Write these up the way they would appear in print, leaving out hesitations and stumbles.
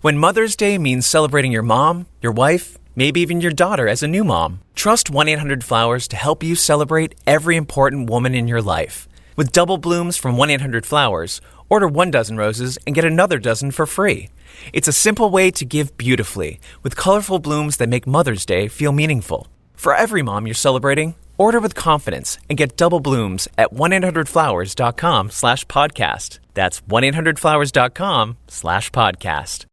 When Mother's Day means celebrating your mom, your wife, maybe even your daughter as a new mom, trust 1-800-Flowers to help you celebrate every important woman in your life. With double blooms from 1-800-Flowers, order 1 dozen roses and get another dozen for free. It's a simple way to give beautifully, with colorful blooms that make Mother's Day feel meaningful. For every mom you're celebrating, order with confidence and get double blooms at 1-800-Flowers.com/podcast. That's 1-800-Flowers.com/podcast.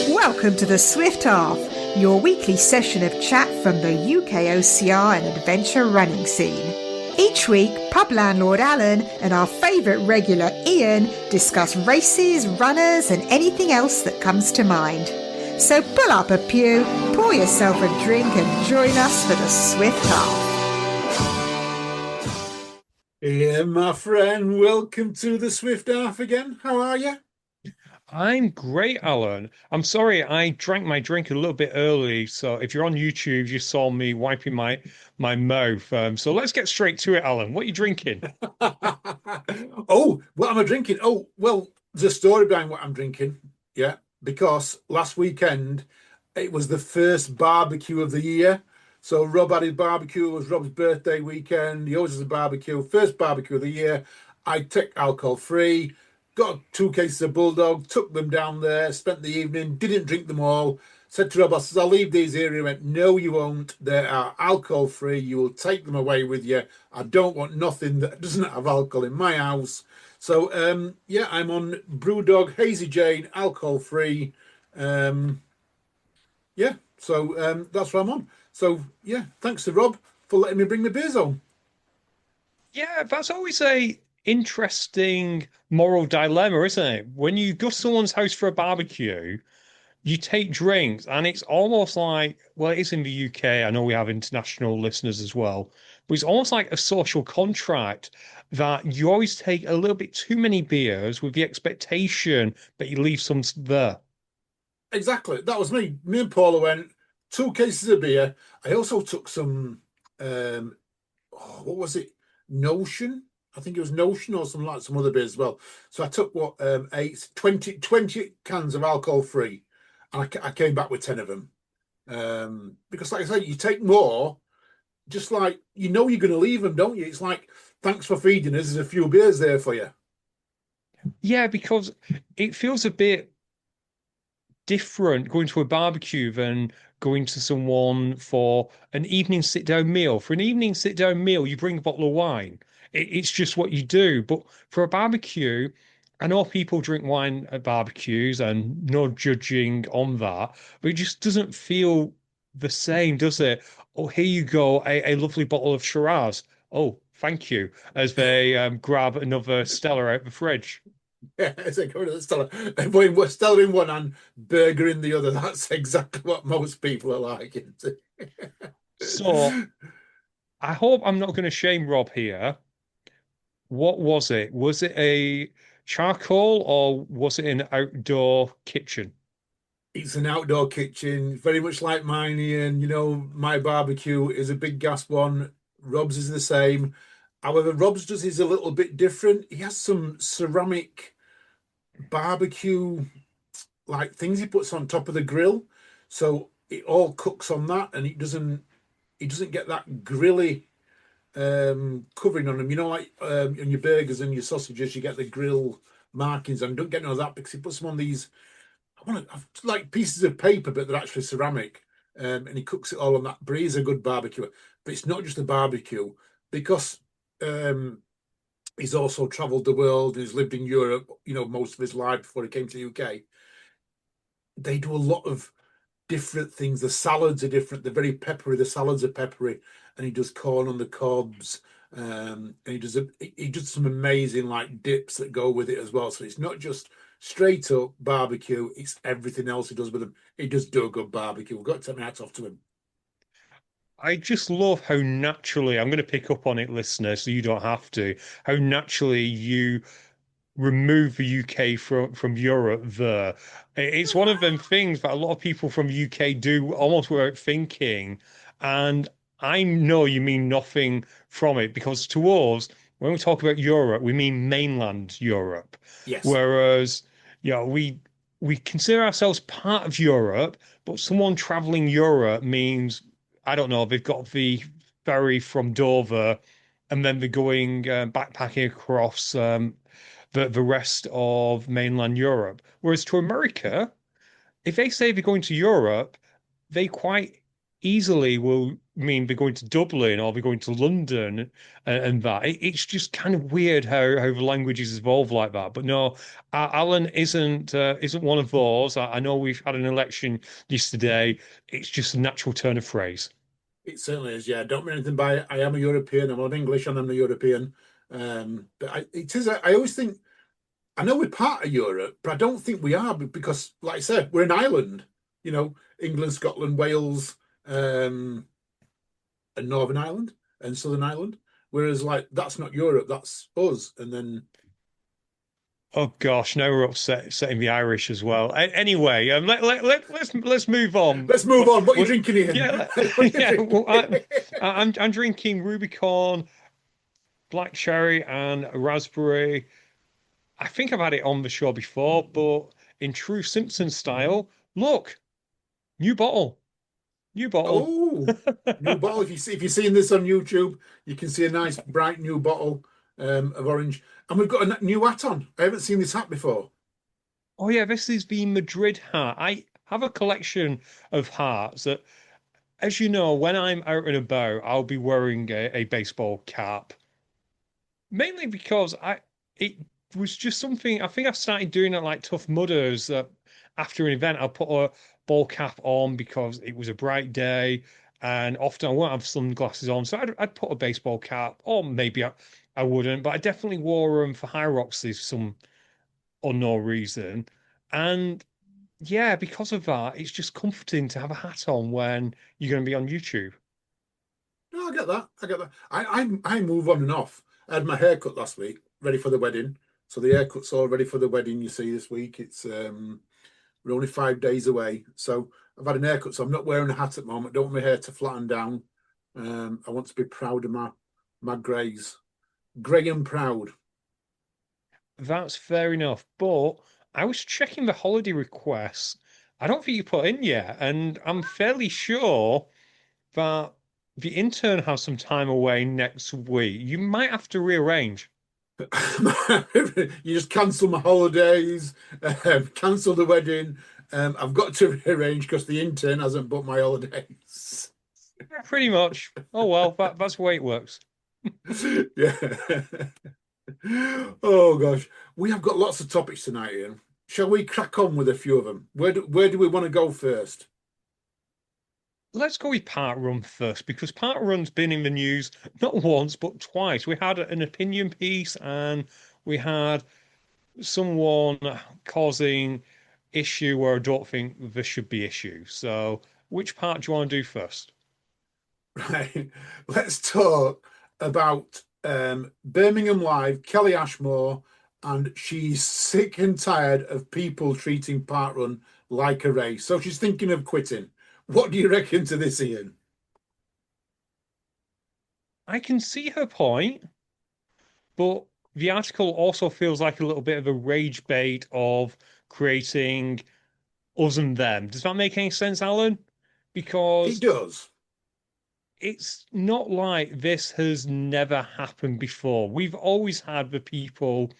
Welcome to the Swift Half, your weekly session of chat from the UK OCR and adventure running scene. Each week, pub landlord Alan and our favourite regular Ian discuss races, runners and anything else that comes to mind. So pull up a pew, pour yourself a drink and join us for the Swift Half. Ian, my friend, welcome to the Swift Half again. How are you? I'm great, Alan. I'm sorry I drank my drink a little bit early, so if you're on YouTube, you saw me wiping my mouth. So let's get straight to it, Alan. What are you drinking? Oh, what am I drinking? Oh, well, there's a story behind what I'm drinking. Yeah, because last weekend it was the first barbecue of the year. So Rob had his barbecue. It was Rob's birthday weekend. He always has a barbecue. First barbecue of the year. I took alcohol-free. Got 2 cases of Bulldog, took them down there, spent the evening, didn't drink them all. Said to Rob, I said, I'll leave these here. He went, no, you won't. They are alcohol-free. You will take them away with you. I don't want nothing that doesn't have alcohol in my house. So, yeah, I'm on Brewdog, Hazy Jane, alcohol-free. Yeah, so that's what I'm on. So, yeah, thanks to Rob for letting me bring the beers home. Yeah, that's always a interesting moral dilemma, isn't it? When you go to someone's house for a barbecue, you take drinks, and it's almost like, well, it is in the UK. I know we have international listeners as well, but it's almost like a social contract that you always take a little bit too many beers with the expectation that you leave some there. Exactly. That was me. Me and Paula went 2 cases of beer. I also took some, what was it? Notion. I think it was Notion or some other beers as well. So I took 20 cans of alcohol free, and I came back with 10 of them. Because like I say, you take more, just like, you're going to leave them, don't you? It's like, thanks for feeding us. There's a few beers there for you. Yeah, because it feels a bit different going to a barbecue than going to someone for an evening sit-down meal. For an evening sit-down meal, you bring a bottle of wine. It's just what you do. But for a barbecue, I know people drink wine at barbecues and no judging on that, but it just doesn't feel the same, does it? Oh, here you go, a lovely bottle of Shiraz. Oh, thank you, as they grab another Stella out the fridge. Yeah, it's like going to the Stella. Everyone, Stella in one hand, burger in the other. That's exactly what most people are like. So I hope I'm not going to shame Rob here. What was it? Was it a charcoal or was it an outdoor kitchen? It's an outdoor kitchen, very much like mine, Ian. My barbecue is a big gas one. Rob's is the same. However, Rob's does is a little bit different. He has some ceramic barbecue like things he puts on top of the grill, so it all cooks on that, and it doesn't get that grilly covering on them. Like on your burgers and your sausages, you get the grill markings, and don't get none of that because he puts them on these. Like pieces of paper, but they're actually ceramic, and he cooks it all on that. But he's a good barbecue. But it's not just a barbecue because he's also travelled the world. He's lived in Europe, most of his life before he came to the UK. They do a lot of different things. The salads are different. They're very peppery. The salads are peppery, and he does corn on the cobs. And he does some amazing like dips that go with it as well. So it's not just straight up barbecue. It's everything else he does with them. He does do a good barbecue. We've got to take my hats off to him. I just love how naturally, I'm going to pick up on it, listeners, so you don't have to, how naturally you remove the UK from Europe there. It's one of them things that a lot of people from the UK do almost without thinking. And I know you mean nothing from it because to us, when we talk about Europe, we mean mainland Europe. Yes. Whereas, we consider ourselves part of Europe, but someone traveling Europe means, I don't know, they've got the ferry from Dover and then they're going backpacking across the rest of mainland Europe. Whereas to America, if they say they're going to Europe, they quite easily will mean they're going to Dublin or they're going to London and that. It's just kind of weird how the languages evolve like that. But no, Alan isn't one of those. I know we've had an election yesterday. It's just a natural turn of phrase. It certainly is. Yeah, don't mean anything by it. I am a European. I'm on English and I'm a European. But it is. I always think I know we're part of Europe, but I don't think we are because, like I said, we're an island. England, Scotland, Wales, and Northern Ireland and Southern Ireland. Whereas, like, that's not Europe. That's us. And then Oh gosh, now we're upsetting the Irish as well. Anyway, let's move on. let's move on. What are you drinking, Ian? Yeah, What are you yeah. Well, drinking? I'm drinking Rubicon, black cherry, and raspberry. I think I've had it on the show before, but in true Simpson style, look, new bottle, new bottle. Oh, new bottle. If you're seeing this on YouTube, you can see a nice bright new bottle of orange. And we've got a new hat on. I haven't seen this hat before. Oh yeah, this is the Madrid hat. I have a collection of hats that, as you know, when I'm out and about, I'll be wearing a baseball cap. Mainly because it was just something I think I've started doing at like Tough Mudders that after an event I'll put a ball cap on because it was a bright day and often I won't have sunglasses on. So I'd put a baseball cap, or maybe I wouldn't, but I definitely wore them for Hyrox some unknown reason. And yeah, because of that, it's just comforting to have a hat on when you're going to be on YouTube. No, I get that. I get that. I move on and off. I had my hair cut last week, ready for the wedding. So the haircut's all ready for the wedding. You see this week. It's we're only 5 days away. So I've had an haircut, so I'm not wearing a hat at the moment. I don't want my hair to flatten down. I want to be proud of my greys. Grey and proud. That's fair enough. But I was checking the holiday requests. I don't think you put in yet, and I'm fairly sure that the intern has some time away next week. You might have to rearrange. You just cancel my holidays, cancel the wedding. I've got to rearrange because the intern hasn't booked my holidays. Pretty much. Oh well, that's the way it works. Yeah. Oh gosh, we have got lots of topics tonight, Ian. Shall we crack on with a few of them? Where do we want to go first? Let's go with Parkrun first because Parkrun's been in the news not once but twice. We had an opinion piece and we had someone causing issue where I don't think there should be issue. So, which part do you want to do first? Right. Let's talk about Birmingham Live, Kelly Ashmore, and she's sick and tired of people treating Parkrun like a race. So she's thinking of quitting. What do you reckon to this, Ian? I can see her point, but the article also feels like a little bit of a rage bait of creating us and them. Does that make any sense, Alan? It Because does. it's not like this has never happened before. We've always had the people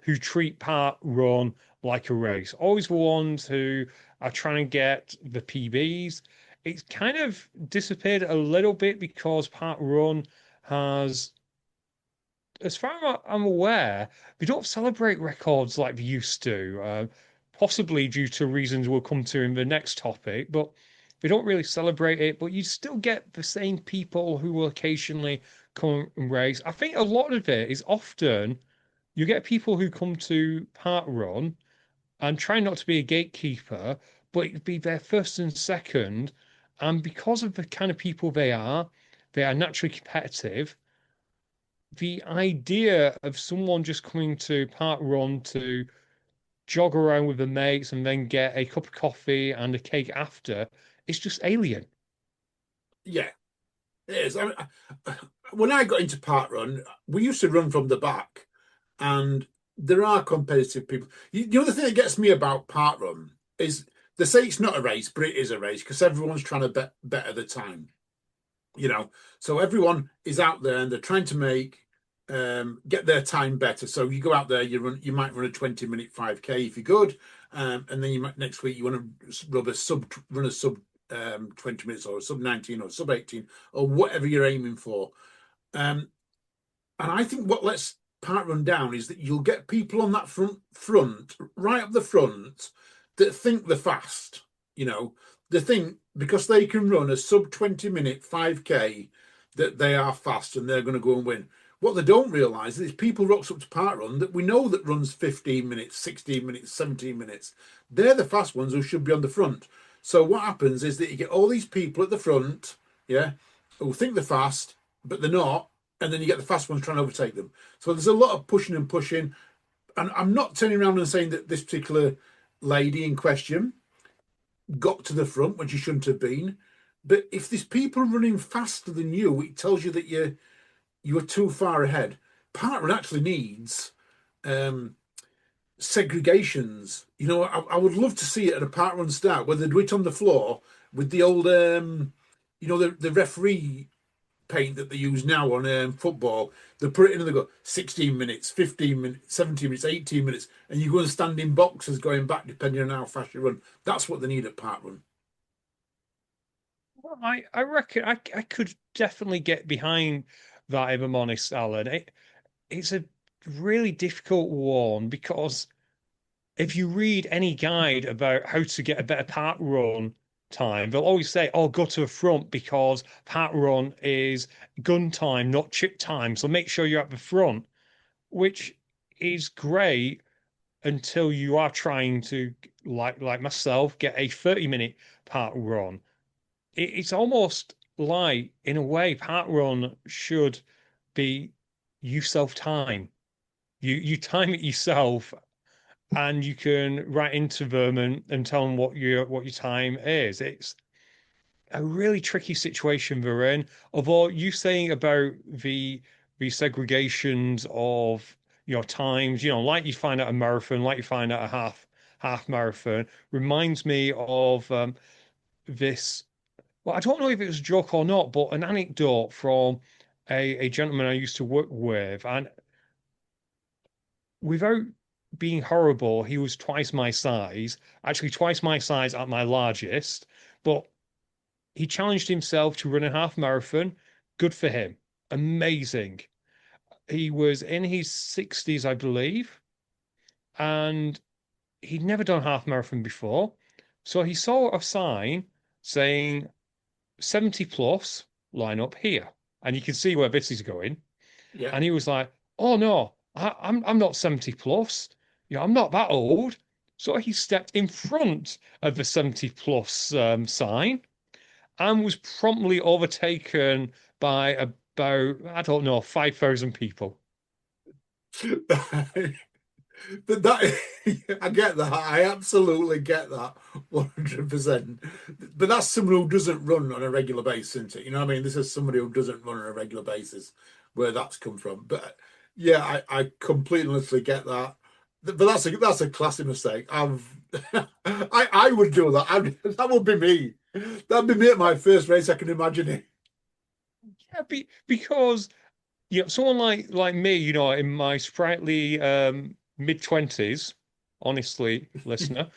who treat part run like a race, always the ones who are trying to get the PBs. It's kind of disappeared a little bit because part run has, as far as I'm aware, they don't celebrate records like they used to, possibly due to reasons we'll come to in the next topic, but they don't really celebrate it. But you still get the same people who will occasionally come and race. I think a lot of it is often you get people who come to part run and try not to be a gatekeeper, but it'd be their first and second. And because of the kind of people they are naturally competitive. The idea of someone just coming to part run to jog around with the mates and then get a cup of coffee and a cake after, it's just alien. Yeah. It is. When I got into parkrun, we used to run from the back, and there are competitive people. The other thing that gets me about parkrun is they say it's not a race, but it is a race because everyone's trying to better the time. So everyone is out there and they're trying to get their time better. So you go out there, you might run a 20-minute 5K if you're good, and then next week you want to run a sub 20 minutes or a sub 19 or sub 18 or whatever you're aiming for. And I think what lets parkrun down is that you'll get people on that front right up the front that think they're fast. They think because they can run a sub 20-minute 5K that they are fast and they're going to go and win. What they don't realise is people rocks up to parkrun that we know that runs 15 minutes, 16 minutes, 17 minutes. They're the fast ones who should be on the front. So what happens is that you get all these people at the front, yeah, who think they're fast, but they're not, and then you get the fast ones trying to overtake them. So there's a lot of pushing and pushing. And I'm not turning around and saying that this particular lady in question got to the front when she shouldn't have been. But if there's people running faster than you, it tells you that you are too far ahead. Parkrun actually needs segregations. I would love to see it at a parkrun start where they do it on the floor with the old, the referee paint that they use now on football. They put it in and they go 16 minutes, 15 minutes, 17 minutes, 18 minutes, and you go and stand in boxes going back depending on how fast you run. That's what they need at parkrun. Well, I reckon I could definitely get behind that, if I'm honest, Alan. It's a really difficult one because if you read any guide about how to get a better parkrun time, they'll always say, "Oh, go to the front because parkrun is gun time, not chip time. So make sure you're at the front," which is great until you are trying to, like myself, get a 30-minute parkrun. It's almost like, in a way, parkrun should be you self-time. You time it yourself and you can write into them and tell them what your time is. It's a really tricky situation they're in. Although you saying about the segregations of times, like you find out a marathon, like you find out a half marathon, reminds me of this. Well, I don't know if it was a joke or not, but an anecdote from a gentleman I used to work with, and without being horrible, he was twice my size, actually twice my size at my largest, but he challenged himself to run a half marathon. Good for him. Amazing. He was in his 60s, I believe, and he'd never done half marathon before. So he saw a sign saying 70 plus, line up here. And you can see where this is going. Yeah. And he was like, "Oh no, I'm not 70 plus. I'm not that old." So he stepped in front of the 70 plus sign and was promptly overtaken by about, I don't know, 5,000 people. But that I get that. I absolutely get that 100%. But that's someone who doesn't run on a regular basis, isn't it? You know what I mean? This is somebody who doesn't run on a regular basis where that's come from. But yeah, I completely honestly get that. But that's a classic mistake. I would do that. That would be me. That'd be me at my first race. I can imagine it. Yeah, because someone like me, in my sprightly mid-20s, honestly, listener,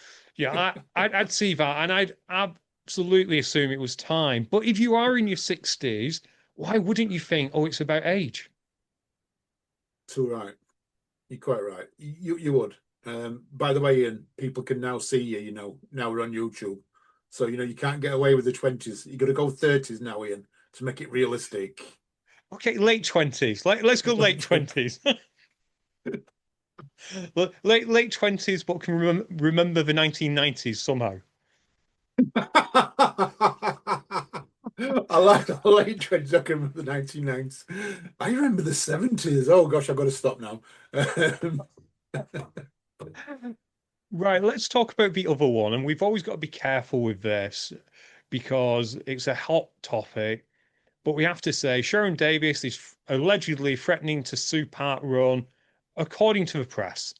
I'd see that and I'd absolutely assume it was time. But if you are in your 60s, why wouldn't you think, oh, it's about age? Too right. You're quite right. You would. By the way, Ian, people can now see you. Now we're on YouTube, so you can't get away with the 20s. You got to go 30s now, Ian, to make it realistic. Okay, late 20s. Let's go late 20s. late 20s, but can remember the 1990s somehow. I like the late 20s. I can remember the 1990s. I remember the 70s. Oh gosh, I've got to stop now. Right, let's talk about the other one. And we've always got to be careful with this because it's a hot topic. But we have to say Sharon Davis is allegedly threatening to sue Parkrun, according to the press.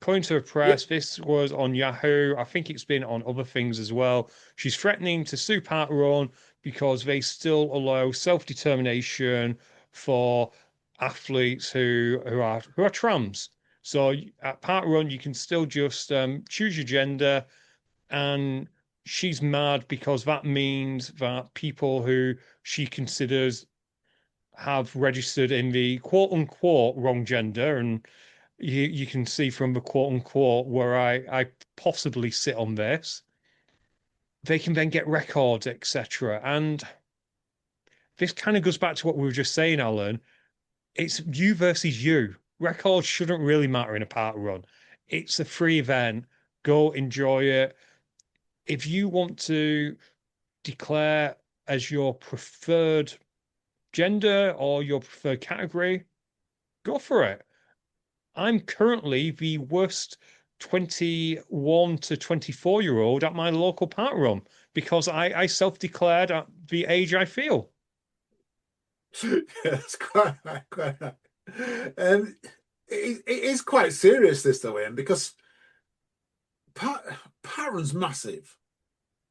According to the Yeah, press, this was on Yahoo. I think it's been on other things as well. She's threatening to sue Parkrun because they still allow self-determination for athletes who are trans. So at Parkrun, you can still just choose your gender, and she's mad because that means that people who she considers have registered in the quote unquote wrong gender, and you can see from the quote unquote where I possibly sit on this, they can then get records, etc. And this kind of goes back to what we were just saying, Alan. It's you versus you. Records shouldn't really matter in a park run. It's a free event. Go enjoy it. If you want to declare as your preferred gender or your preferred category, go for it. I'm currently the worst 21 to 24-year-old at my local park run because I self-declared at the age I feel. that's quite right, quite right. Um, it is quite serious this though, Ian, because Parkrun's massive,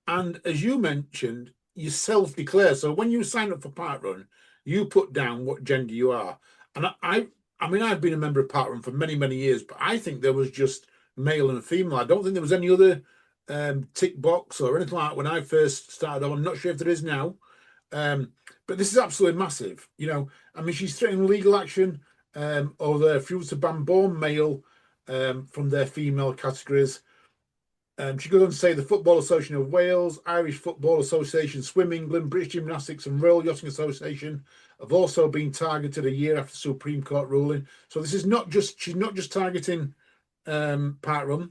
and as you mentioned, you self-declare. So when you sign up for Parkrun, you put down what gender you are. And I mean, I've been a member of Parkrun for many, many years, but I think there was just male and female. I don't think there was any other tick box or anything like that when I first started. I'm not sure if there is now. But this is absolutely massive. I mean, she's threatening legal action or the refusal to ban born male from their female categories. She goes on to say the Football Association of Wales, Irish Football Association, Swim England, British Gymnastics, and Royal Yachting Association have also been targeted a year after the Supreme Court ruling. So this is not just she's not just targeting Parkrun.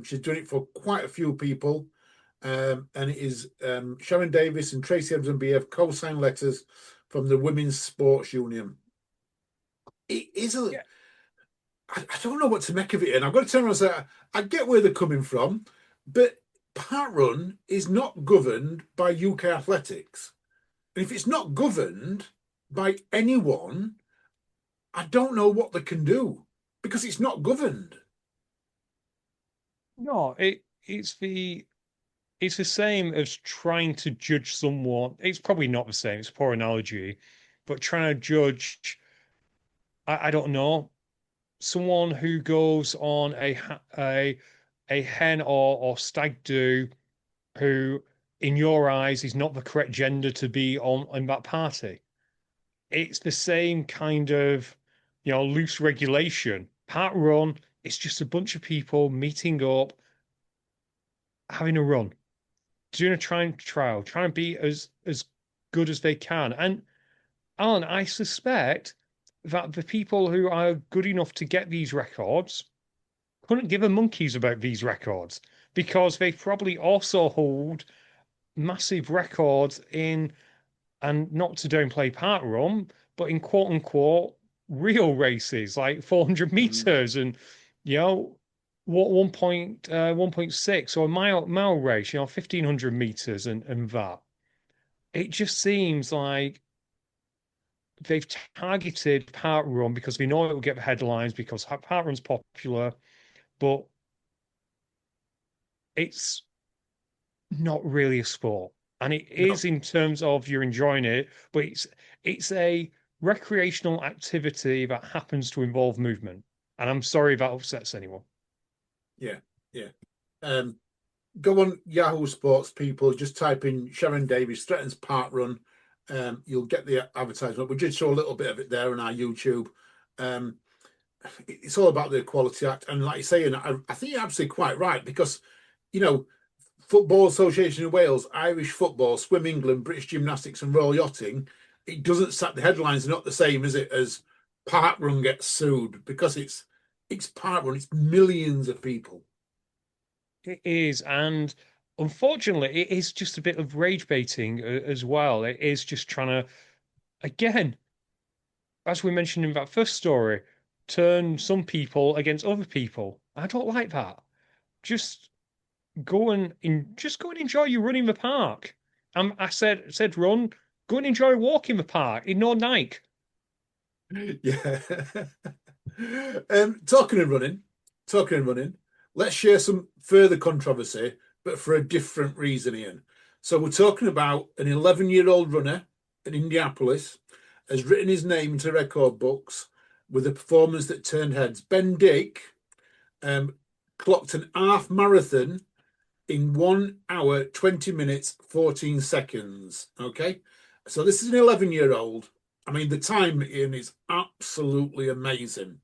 She's doing it for quite a few people. And it is Sharon Davis and Tracy Evans and B have co-signed letters from the Women's Sports Union. It is a, Yeah. I don't know what to make of it, and I've got to turn around and say I get where they're coming from, but Parkrun is not governed by UK athletics, and if it's not governed by anyone, I don't know what they can do because it's not governed. No, it's the same as trying to judge someone. It's probably not the same. It's a poor analogy, but trying to judge, I don't know, someone who goes on a hen or stag do who, in your eyes, is not the correct gender to be on in that party. It's the same kind of, loose regulation. Park run, it's just a bunch of people meeting up, having a run, doing a trial, trying to be as good as they can. And Alan, I suspect that the people who are good enough to get these records couldn't give a monkeys about these records because they probably also hold massive records in, and not to downplay Parkrun, but in quote unquote real races like 400 Mm. meters and what 1.6 or a mile race, 1500 meters and that. It just seems like they've targeted Parkrun because they know it will get the headlines because Parkrun's popular, but it's not really a sport. And it No, is in terms of you're enjoying it, but it's a recreational activity that happens to involve movement. And I'm sorry if that upsets anyone. yeah, yeah. Um, Go on Yahoo Sports, people. Just type in Sharon Davis threatens Parkrun. You'll get the advertisement. We did show a little bit of it there on our YouTube. Um, it's all about the Equality Act, and like you say, and I think you're absolutely quite right because you know Football Association of Wales, Irish Football, Swim England, British Gymnastics, and Royal Yachting. It doesn't set the headlines are not the same, is it? As Parkrun gets sued because it's Parkrun. It's millions of people. It is, and unfortunately, it is just a bit of rage baiting as well. It is just trying to, again, as we mentioned in that first story, turn some people against other people. I don't like that. Just just go and enjoy your run in the park. I said run. Go and enjoy a walk in the park in no Nike. Yeah. Talking and running, let's share some further controversy, but for a different reason, Ian. So we're talking about an 11-year-old runner in Indianapolis has written his name into record books with a performance that turned heads. Ben Dick clocked an half marathon in 1 hour, 20 minutes, 14 seconds. Okay. So this is an 11-year-old. I mean, the time in is absolutely amazing.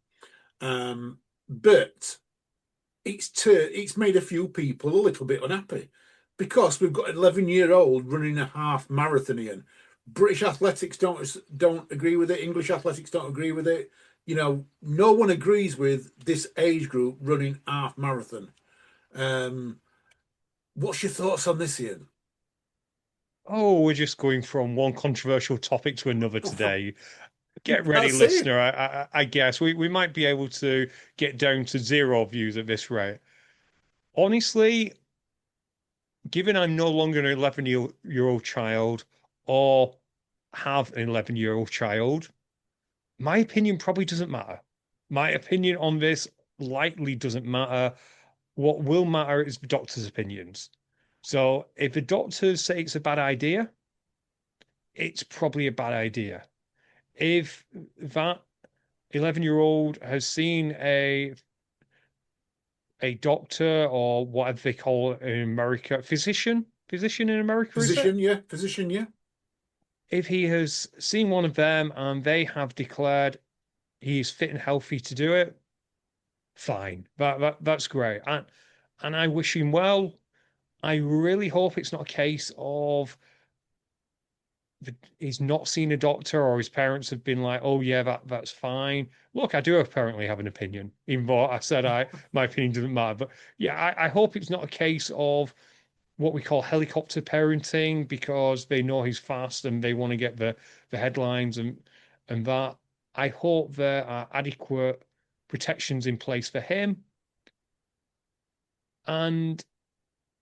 But it's made a few people a little bit unhappy because we've got an 11-year-old running a half marathon, Ian. British athletics don't agree with it. English athletics don't agree with it. You know, no one agrees with this age group running half marathon. What's your thoughts on this, Ian? Oh, we're just going from one controversial topic to another today. Get ready, That's it. listener. I guess we might be able to get down to zero views at this rate. Honestly, given I'm no longer an 11-year-old child or have an 11-year-old child, my opinion probably doesn't matter. My opinion on this likely doesn't matter. What will matter is the doctor's opinions. So if the doctors say it's a bad idea, it's probably a bad idea. If that 11-year-old has seen a doctor or whatever they call it in America, physician in America, is it? Physician, yeah. If he has seen one of them and they have declared he is fit and healthy to do it, fine. That's great. And I wish him well. I really hope it's not a case of he's not seen a doctor or his parents have been like, oh yeah, that's fine. Look, I do apparently have an opinion, even though I said my opinion doesn't matter. But yeah, I hope it's not a case of what we call helicopter parenting because they know he's fast and they want to get the headlines and that. I hope there are adequate protections in place for him. And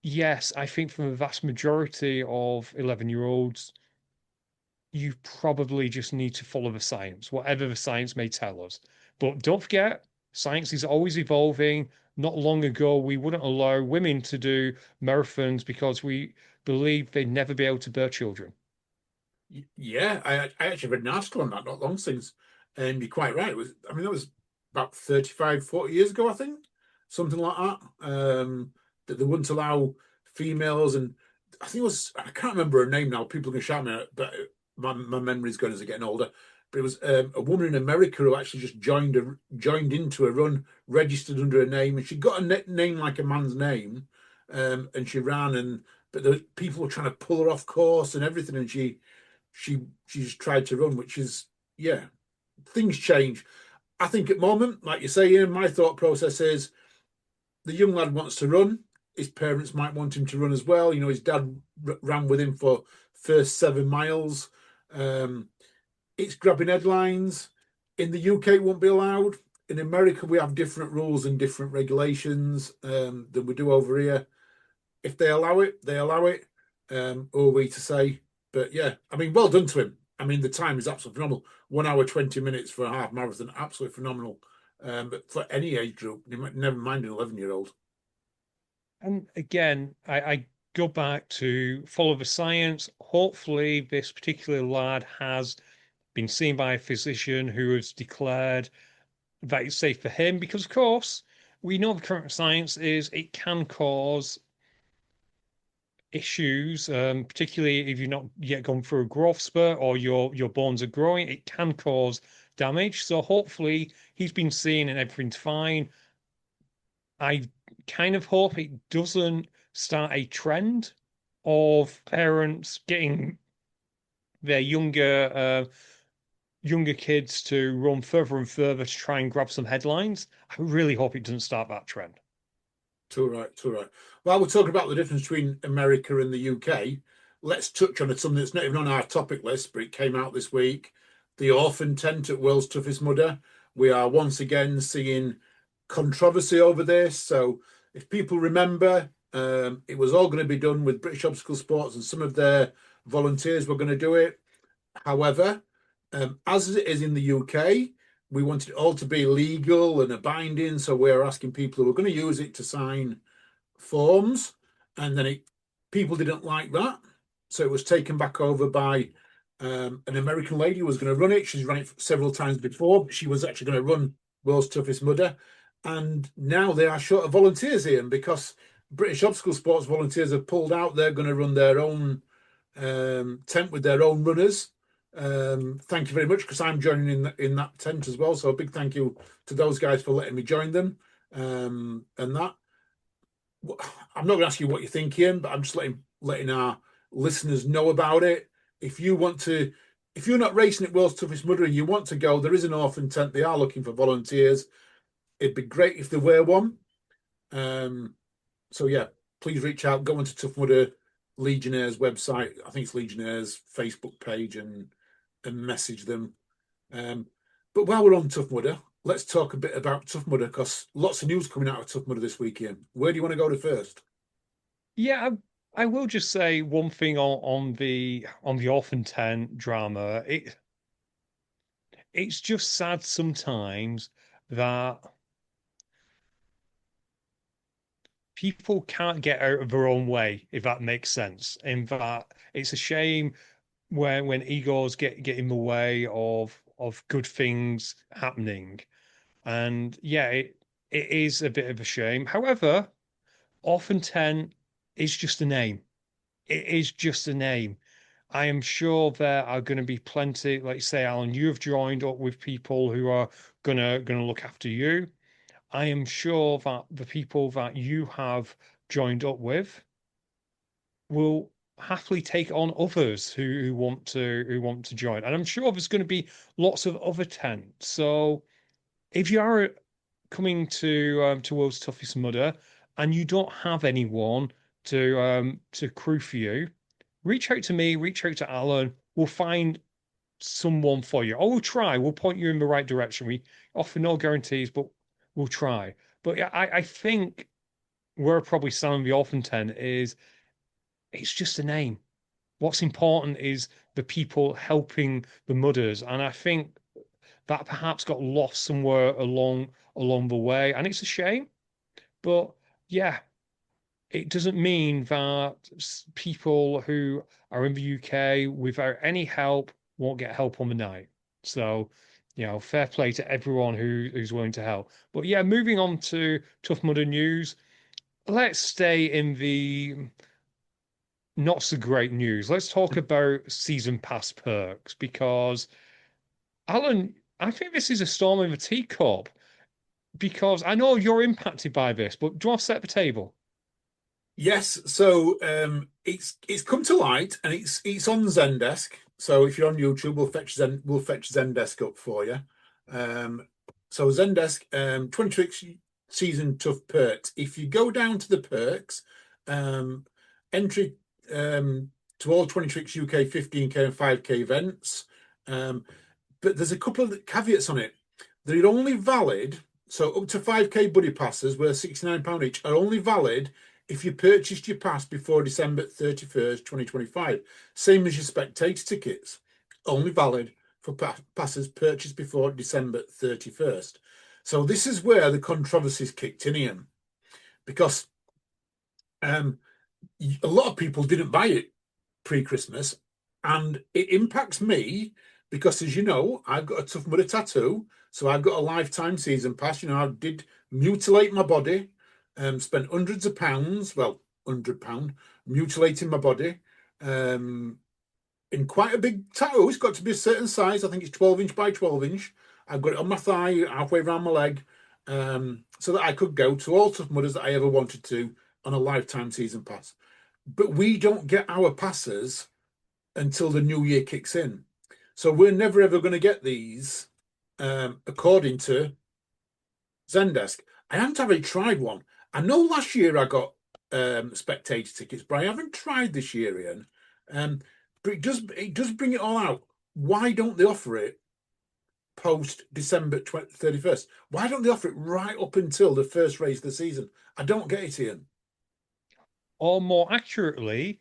yes, I think for the vast majority of 11-year-olds, you probably just need to follow the science, whatever the science may tell us. But don't forget, science is always evolving. Not long ago, we wouldn't allow women to do marathons because we believed they'd never be able to bear children. Yeah, I actually read an article on that not long since, and you're quite right. That was about 35, 40 years ago, I think, something like that. That they wouldn't allow females, and I think I can't remember her name now. People can shout me out, but my memory's going as I'm getting older. But it was a woman in America who actually just joined into a run, registered under a name, and she got a name like a man's name, and she ran, but the people were trying to pull her off course and everything, and she just tried to run, which is, yeah, things change. I think at the moment, like you say, Ian, my thought process is the young lad wants to run. His parents might want him to run as well. You know, his dad ran with him for first 7 miles. It's grabbing headlines. In the UK, it won't be allowed. In America, we have different rules and different regulations than we do over here. If they allow it, they allow it. Who are we to say? But yeah, I mean, well done to him. I mean, the time is absolutely phenomenal. 1 hour, 20 minutes for a half marathon, absolutely phenomenal. But for any age group, never mind an 11-year-old. And again, I go back to follow the science. Hopefully, this particular lad has been seen by a physician who has declared that it's safe for him because, of course, we know the current science is it can cause issues, particularly if you've not yet gone through a growth spurt or your bones are growing, it can cause damage. So hopefully he's been seen and everything's fine. I kind of hope it doesn't start a trend of parents getting their younger kids to run further and further to try and grab some headlines. I really hope it doesn't start that trend. Too right, too right. Well, we're talking about the difference between America and the UK. Let's touch on something that's not even on our topic list, but it came out this week. The orphan tent at World's Toughest Mudder. We are once again seeing controversy over this. So if people remember, it was all going to be done with British Obstacle Sports and some of their volunteers were going to do it. However, as it is in the UK, we wanted it all to be legal and a binding. So we're asking people who are going to use it to sign forms, and then people didn't like that. So it was taken back over by an American lady who was going to run it. She's run it several times before, but she was actually going to run World's Toughest Mudder. And now they are short of volunteers, Ian, because British Obstacle Sports volunteers have pulled out. They're going to run their own tent with their own runners. Thank you very much, because I'm joining in that tent as well. So a big thank you to those guys for letting me join them. And that, I'm not going to ask you what you think, Ian, but I'm just letting our listeners know about it. If you're not racing at World's Toughest Mudder and you want to go, there is an orphan tent. They are looking for volunteers. It'd be great if there were one. So yeah, please reach out. Go onto Tough Mudder Legionnaires website. I think it's Legionnaires Facebook page, and message them. But while we're on Tough Mudder, let's talk a bit about Tough Mudder, because lots of news coming out of Tough Mudder this weekend. Where do you want to go to first? Yeah, I will just say one thing on the orphan tent drama. It's just sad sometimes that people can't get out of their own way, if that makes sense. In that, it's a shame when egos get in the way of good things happening. And yeah, it is a bit of a shame. However, orphan tent is just a name. It is just a name. I am sure there are going to be plenty, like you say, Alan, you have joined up with people who are gonna look after you. I am sure that the people that you have joined up with will happily take on others who want to join. And I'm sure there's going to be lots of other tents. So if you are coming to World's Toughest Mudder and you don't have anyone to crew for you, reach out to me, reach out to Alan. We'll find someone for you. Or we'll try. We'll point you in the right direction. We offer no guarantees, but we'll try. But yeah, I think where probably some the orphan tent is, it's just a name. What's important is the people helping the mudders, and I think that perhaps got lost somewhere along the way, and it's a shame. But yeah, it doesn't mean that people who are in the UK without any help won't get help on the night. So, fair play to everyone who's willing to help. But yeah, moving on to Tough Mudder news. Let's stay in the not so great news. Let's talk about season pass perks, because Alan, I think this is a storm in the teacup, because I know you're impacted by this, but do you want to set the table? Yes, so it's come to light, and it's on Zendesk. So if you're on YouTube, we'll fetch Zendesk up for you. So Zendesk 26 season tough perks. If you go down to the perks, entry to all 26 UK 15k and 5k events. But there's a couple of caveats on it. They're only valid, so up to 5k buddy passes worth £69 each are only valid if you purchased your pass before December 31st, 2025. Same as your spectator tickets, only valid for passes purchased before December 31st. So this is where the controversies kicked in, Ian, because a lot of people didn't buy it pre-Christmas, and it impacts me because, as you know, I've got a Tough Mudder tattoo, so I've got a lifetime season pass. I did mutilate my body, spent hundreds of pounds, well, £100, mutilating my body, in quite a big tattoo. It's got to be a certain size. I think it's 12 inch by 12 inch. I've got it on my thigh, halfway around my leg, so that I could go to all Tough Mudders that I ever wanted to on a lifetime season pass. But we don't get our passes until the new year kicks in. So we're never ever going to get these, according to Zendesk. I haven't actually tried one. I know last year I got spectator tickets, but I haven't tried this year, Ian. But it does bring it all out. Why don't they offer it post December 31st? Why don't they offer it right up until the first race of the season? I don't get it, Ian. Or more accurately,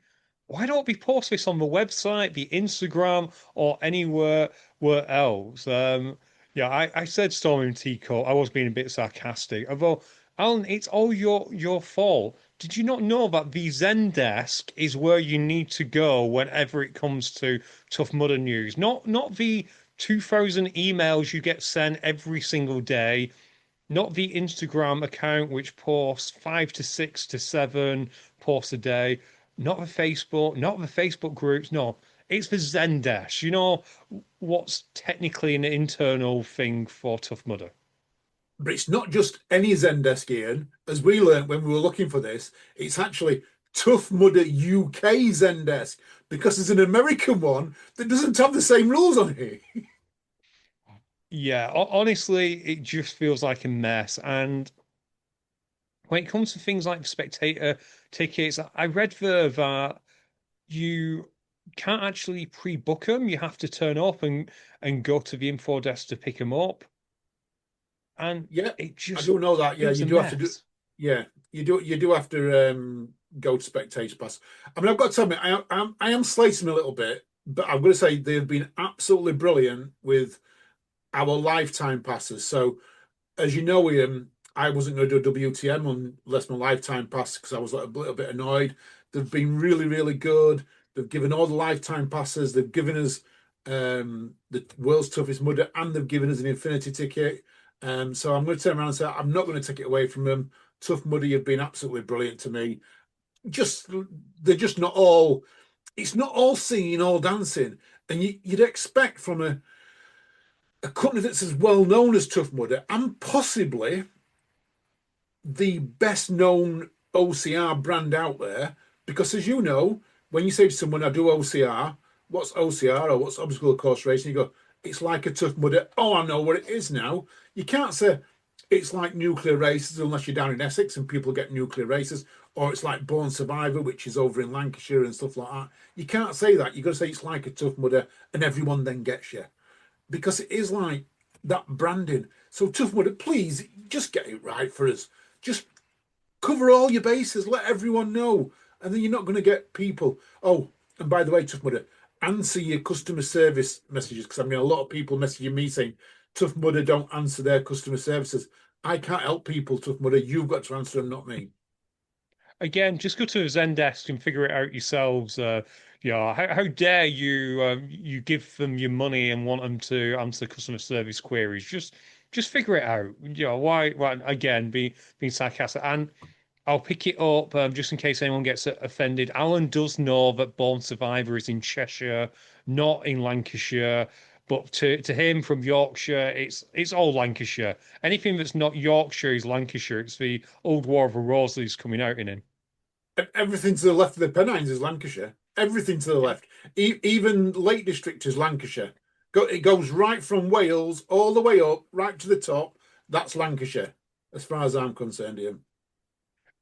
why don't we post this on the website, the Instagram, or anywhere where else? Yeah, I said Stormy and Teacoat. I was being a bit sarcastic. Although, Alan, it's all your fault. Did you not know that the Zendesk is where you need to go whenever it comes to Tough Mudder news? Not the 2,000 emails you get sent every single day, not the Instagram account which posts 5 to 6 to 7 posts a day, not the Facebook, not the Facebook groups. No, it's the Zendesk. You know what's technically an internal thing for Tough Mudder. But it's not just any Zendesk, Ian. As we learned when we were looking for this, it's actually Tough Mudder UK Zendesk, because there's an American one that doesn't have the same rules on here. Yeah, honestly, it just feels like a mess. And when it comes to things like spectator tickets, I read there that you can't actually pre-book them. You have to turn up and go to the info desk to pick them up. And Yeah, it I just do know that. Yeah, feels you a do have to do. mess. Yeah, you do have to go to Spectator Pass. I mean, I've got to tell you, I am slating a little bit, but I'm going to say they've been absolutely brilliant with our lifetime passes. So, as you know, Ian, I wasn't going to do a WTM unless my lifetime pass, because I was like a little bit annoyed. They've been really, really good. They've given all the lifetime passes. They've given us the world's toughest mudder, and they've given us an infinity ticket. So I'm going to turn around and say I'm not going to take it away from them. Tough Mudder, you've been absolutely brilliant to me. Just they're just not all. It's not all singing, all dancing, and you'd expect from a company that's as well known as Tough Mudder, and possibly the best known OCR brand out there, because as you know, when you say to someone, I do OCR, what's OCR or what's obstacle course racing? You go, it's like a Tough Mudder. Oh, I know what it is now. You can't say it's like nuclear races unless you're down in Essex and people get nuclear races, or it's like Born Survivor, which is over in Lancashire and stuff like that. You can't say that. You've got to say it's like a Tough Mudder, and everyone then gets you, because it is like that branding. So Tough Mudder, please just get it right for us. Just cover all your bases, let everyone know, and then you're not going to get people. Oh, and by the way, Tough Mudder, answer your customer service messages, because I mean a lot of people messaging me saying Tough Mudder don't answer their customer services. I can't help people, Tough Mudder. You've got to answer them, not me. Again, just go to Zendesk and figure it out yourselves. Yeah, how dare you you give them your money and want them to answer customer service queries? Just figure it out. You know, why again being sarcastic. And I'll pick it up just in case anyone gets offended. Alan does know that Born Survivor is in Cheshire, not in Lancashire. But to him from Yorkshire, it's all Lancashire. Anything that's not Yorkshire is Lancashire. It's the old War of the Roses coming out in him. Everything to the left of the Pennines is Lancashire. Everything to the left. Even Lake District is Lancashire. It goes right from Wales all the way up, right to the top. That's Lancashire, as far as I'm concerned, Ian.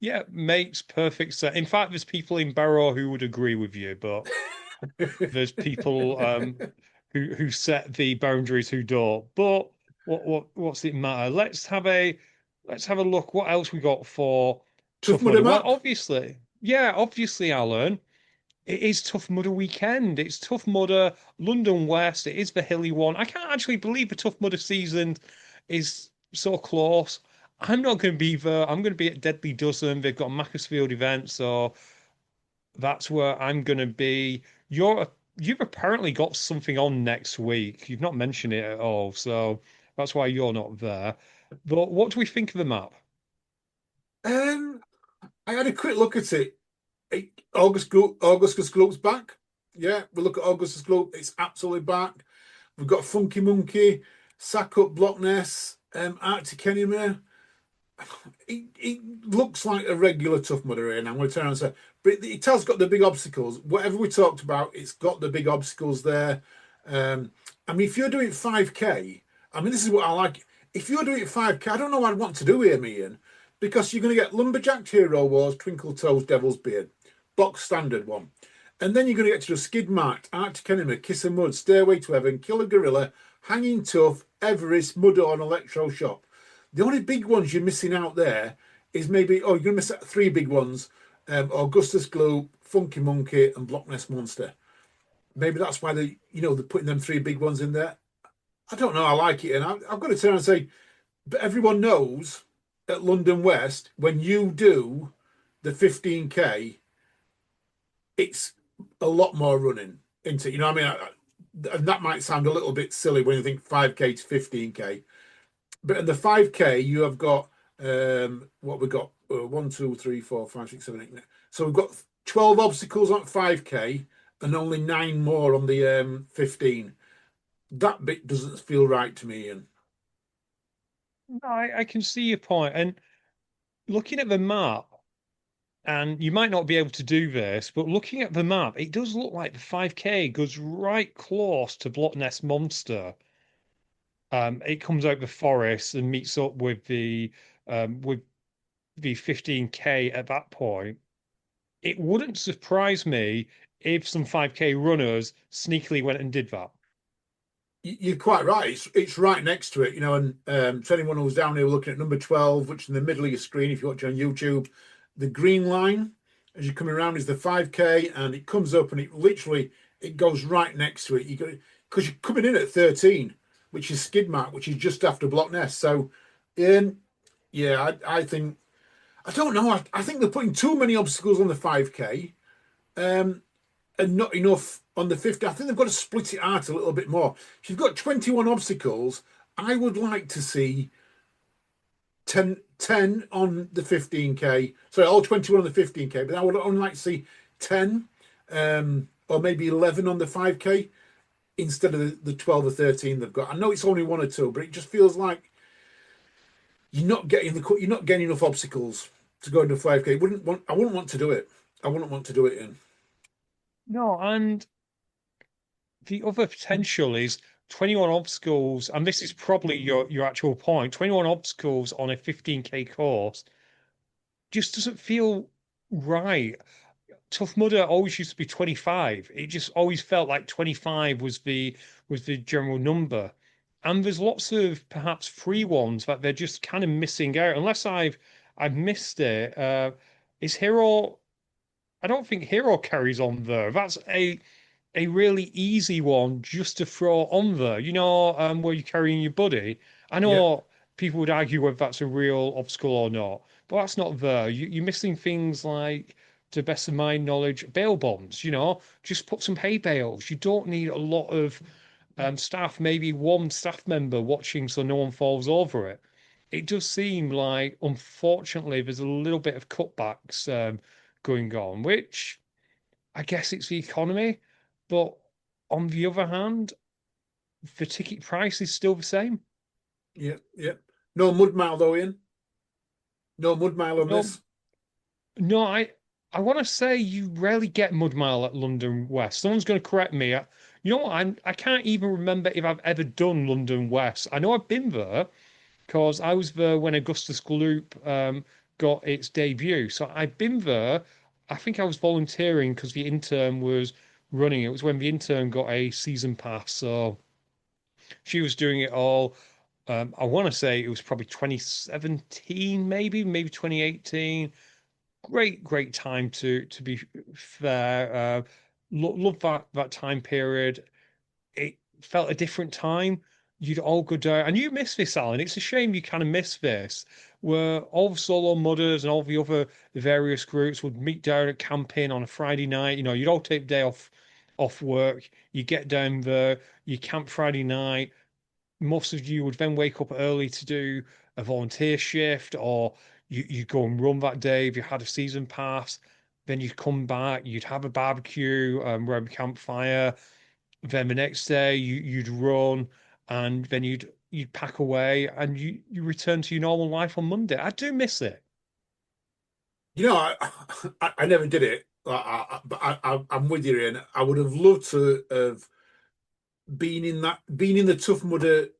Yeah, makes perfect sense. In fact, there's people in Barrow who would agree with you, but there's people who set the boundaries who don't. But what's it matter? Let's have a look. What else we got for Tough Tough Mudder Mudder? Well, map. obviously, Alan, it is Tough Mudder weekend. It's Tough Mudder London West. It is the hilly one. I can't actually believe the Tough Mudder season is so close. I'm not going to be there. I'm going to be at Deadly Dozen. They've got a Macclesfield event, so that's where I'm going to be. You've apparently got something on next week. You've not mentioned it at all, so that's why you're not there. But what do we think of the map? Um, I had a quick look at it. Augustus Gloop's back. Yeah, we look at Augustus Gloop. It's absolutely back. We've got Funky Monkey, Sack Up Block Ness, Arctic Enemy. It looks like a regular Tough Mudder, and I'm going to turn around and say, but it has got the big obstacles. Whatever we talked about, it's got the big obstacles there. I mean, if you're doing 5K, I mean, this is what I like. If you're doing 5K, I don't know what I'd want to do here, Ian, because you're going to get Lumberjack Hero Wars, Twinkle Toes, Devil's Beard, box standard one. And then you're going to get to the Skid Marked, Arctic Enemy, Kiss of Mud, Stairway to Heaven, Killer Gorilla, Hanging Tough, Everest, Mudhorn, Electro Shop. The only big ones you're missing out there is maybe, you're going to miss out 3 big ones. Augustus Gloop, Funky Monkey, and Loch Ness Monster. Maybe that's why they're putting them three big ones in there. I don't know. I like it, and I've got to turn and say, but everyone knows at London West when you do the 15K, it's a lot more running into. You know, what I mean, and that might sound a little bit silly when you think 5K to 15K, but in the 5K you have got what we got 1, 2, 3, 4, 5, 6, 7, 8. So we've got 12 obstacles on 5K and only 9 more on the 15. That bit doesn't feel right to me, Ian. No, I can see your point. And looking at the map, and you might not be able to do this, but looking at the map, it does look like the 5K goes right close to Loch Ness Monster. It comes out the forest and meets up with the 15K at that point. It wouldn't surprise me if some 5K runners sneakily went and did that. You're quite right. It's right next to it, you know. And to anyone who's down here looking at number 12, which is in the middle of your screen, if you watch on YouTube, the green line as you're coming around is the 5K, and it comes up and it goes right next to it. You go because you're coming in at 13, which is Skidmark, which is just after Loch Ness. So, yeah, I think I don't know. I think they're putting too many obstacles on the 5K. And not enough on the 50. I think they've got to split it out a little bit more. If you've got 21 obstacles, I would like to see 10 on the 15K. Sorry, all 21 on the 15K, but I would only like to see 10 or maybe 11 on the 5K instead of the 12 or 13 they've got. I know it's only 1 or 2, but it just feels like you're not getting enough obstacles to go into 5K. I wouldn't want to do it. I wouldn't want to do it in. No, and the other potential is 21 obstacles, and this is probably your actual point. 21 obstacles on a 15K course just doesn't feel right. Tough Mudder always used to be 25. It just always felt like 25 was the general number. And there's lots of perhaps free ones that they're just kind of missing out. Unless I've missed it. Is Hero? I don't think Hero carries on there. That's a really easy one just to throw on there. You know, where you're carrying your buddy. I Yeah. know people would argue whether that's a real obstacle or not, but that's not there. You're missing things like, to the best of my knowledge, bail bonds. You know, just put some hay bales. You don't need a lot of staff, maybe one staff member watching so no one falls over it. It does seem like, unfortunately, there's a little bit of cutbacks going on, which I guess it's the economy. But on the other hand, the ticket price is still the same. Yeah, yeah. No mud mile though, Ian. No mud mile on No, this. no, I want to say you rarely get mud mile at London West. Someone's going to correct me. You know what? I can't even remember if I've ever done London West. I know I've been there because I was there when Augustus Gloop got its debut. So I've been there. I think I was volunteering because the intern was running. It was when the intern got a season pass. So she was doing it all. I want to say it was probably 2017, maybe 2018. Great time to be fair. Love that time period. It felt a different time. You'd all go down, and you miss this, Alan. It's a shame you kind of miss this, where all the solo mudders and all the other various groups would meet down at camping on a Friday night. You know, you'd all take the day off work. You get down there, you camp Friday night. Most of you would then wake up early to do a volunteer shift, or you go and run that day if you had a season pass. Then you'd come back, you'd have a barbecue around the campfire. Then the next day you'd run, and then you'd pack away and you return to your normal life on Monday. I do miss it. You know, I never did it, but I'm with you, Ian. I would have loved to have been in the Tough Mudder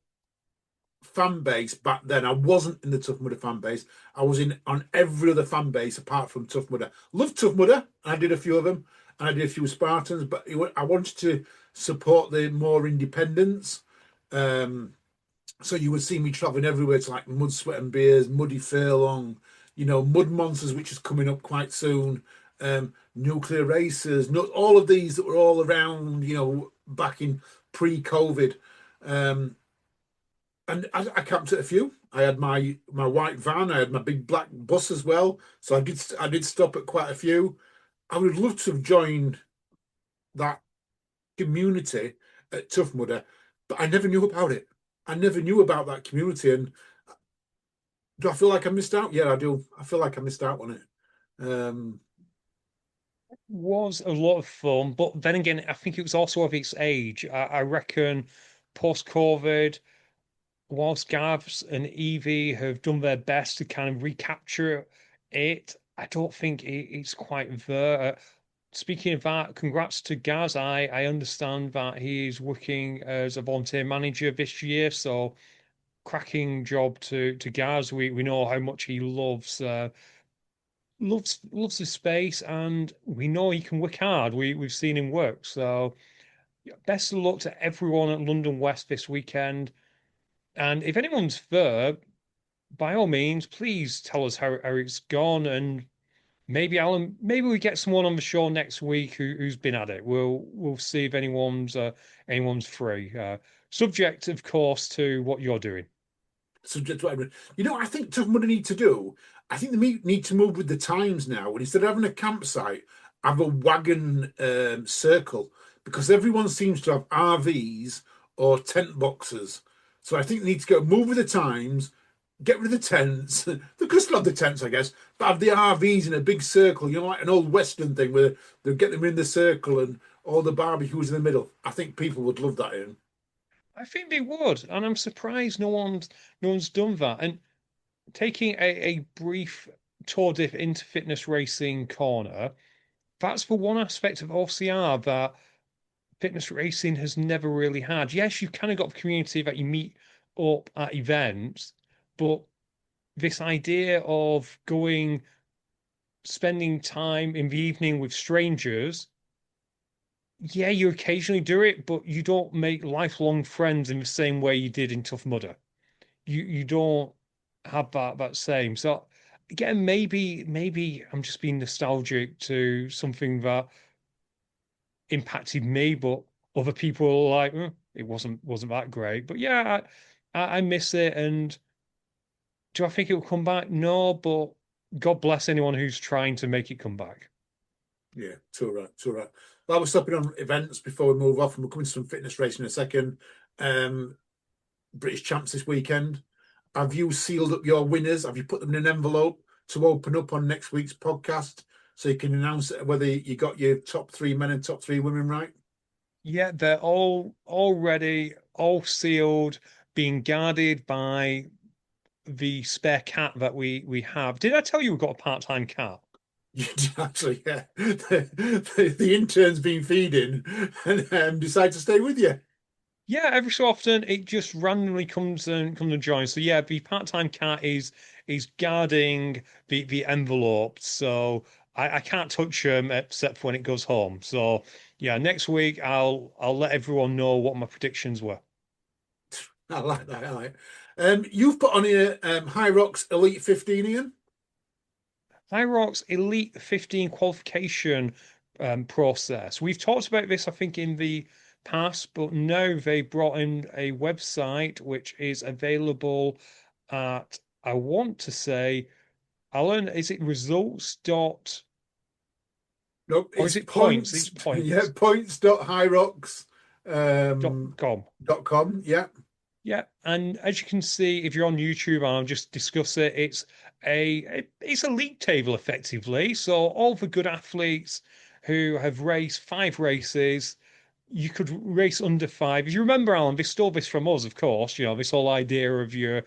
fan base back then. I wasn't in the Tough Mudder fan base. I was in on every other fan base apart from Tough Mudder. Loved Tough Mudder. I did a few of them, and I did a few Spartans. But I wanted to support the more independents. So you would see me traveling everywhere to like Mud, Sweat and Beers, Muddy Furlong, Mud Monsters, which is coming up quite soon, nuclear racers, not all of these that were all around, back in pre-COVID. Um, and I camped at a few. I had my white van, I had my big black bus as well. So I did stop at quite a few. I would love to have joined that community at Tough Mudder, but I never knew about it. I never knew about that community. And do I feel like I missed out? Yeah, I do. I feel like I missed out on it. Was a lot of fun, but then again, I think it was also of its age. I reckon post-COVID, whilst Gavs and Evie have done their best to kind of recapture it, I don't think it's quite there. Speaking of that, congrats to Gaz. I understand that he's working as a volunteer manager this year, so cracking job to Gaz. We know how much he loves the space, and we know he can work hard. We've seen him work. So yeah, best of luck to everyone at London West this weekend. And if anyone's there, by all means, please tell us how it's gone. And maybe Alan, maybe we get someone on the show next week who's been at it. We'll see if anyone's free. Subject, of course, to what you're doing. Subject to whatever. I think Tough Mudder need to do. I think they need to move with the times now. And instead of having a campsite, have a wagon circle, because everyone seems to have RVs or tent boxes. So I think they need to go move with the times, get rid of the tents. They could still have the tents, I guess, but have the RVs in a big circle, like an old Western thing where they get them in the circle and all the barbecues in the middle. I think people would love that, Ian. I think they would, and I'm surprised no one's done that. And taking a brief tour dip into fitness racing corner, that's the one aspect of OCR that fitness racing has never really had. Yes, you've kind of got the community that you meet up at events, but this idea of spending time in the evening with strangers, yeah, you occasionally do it, but you don't make lifelong friends in the same way you did in Tough Mudder. You don't have that same. So again, maybe I'm just being nostalgic to something that impacted me, but other people are like, it wasn't that great. But yeah, I miss it. And do I think it will come back? No, but God bless anyone who's trying to make it come back. Yeah, too right, too right. Well, we're stopping on events before we move off, and we're coming to some fitness racing in a second. British champs this weekend. Have you sealed up your winners? Have you put them in an envelope to open up on next week's podcast so you can announce whether you got your top 3 men and top 3 women right? Yeah, they're all ready, all sealed, being guarded by the spare cat that we have. Did I tell you we've got a part-time cat? You did actually, yeah. The intern's been feeding and decide to stay with you. Yeah, every so often it just randomly comes and joins. So yeah, the part-time cat is guarding the envelope. So I can't touch him except for when it goes home. So yeah, next week I'll let everyone know what my predictions were. I like that. I like. You've put on here Hyrox Elite 15, Ian. Hyrox Elite 15 qualification process. We've talked about this, I think, in the past, but now they brought in a website which is available at, I want to say, Alan, is it results dot Nope, or it's is it points? It's points. Yeah, points points.hyrox dot com. .com. Yeah. Yeah, and as you can see, if you're on YouTube, and I'll just discuss it. It's a league table effectively. So all the good athletes who have raced 5 races, you could race under 5. If you remember, Alan, they stole this from us, of course. This whole idea of your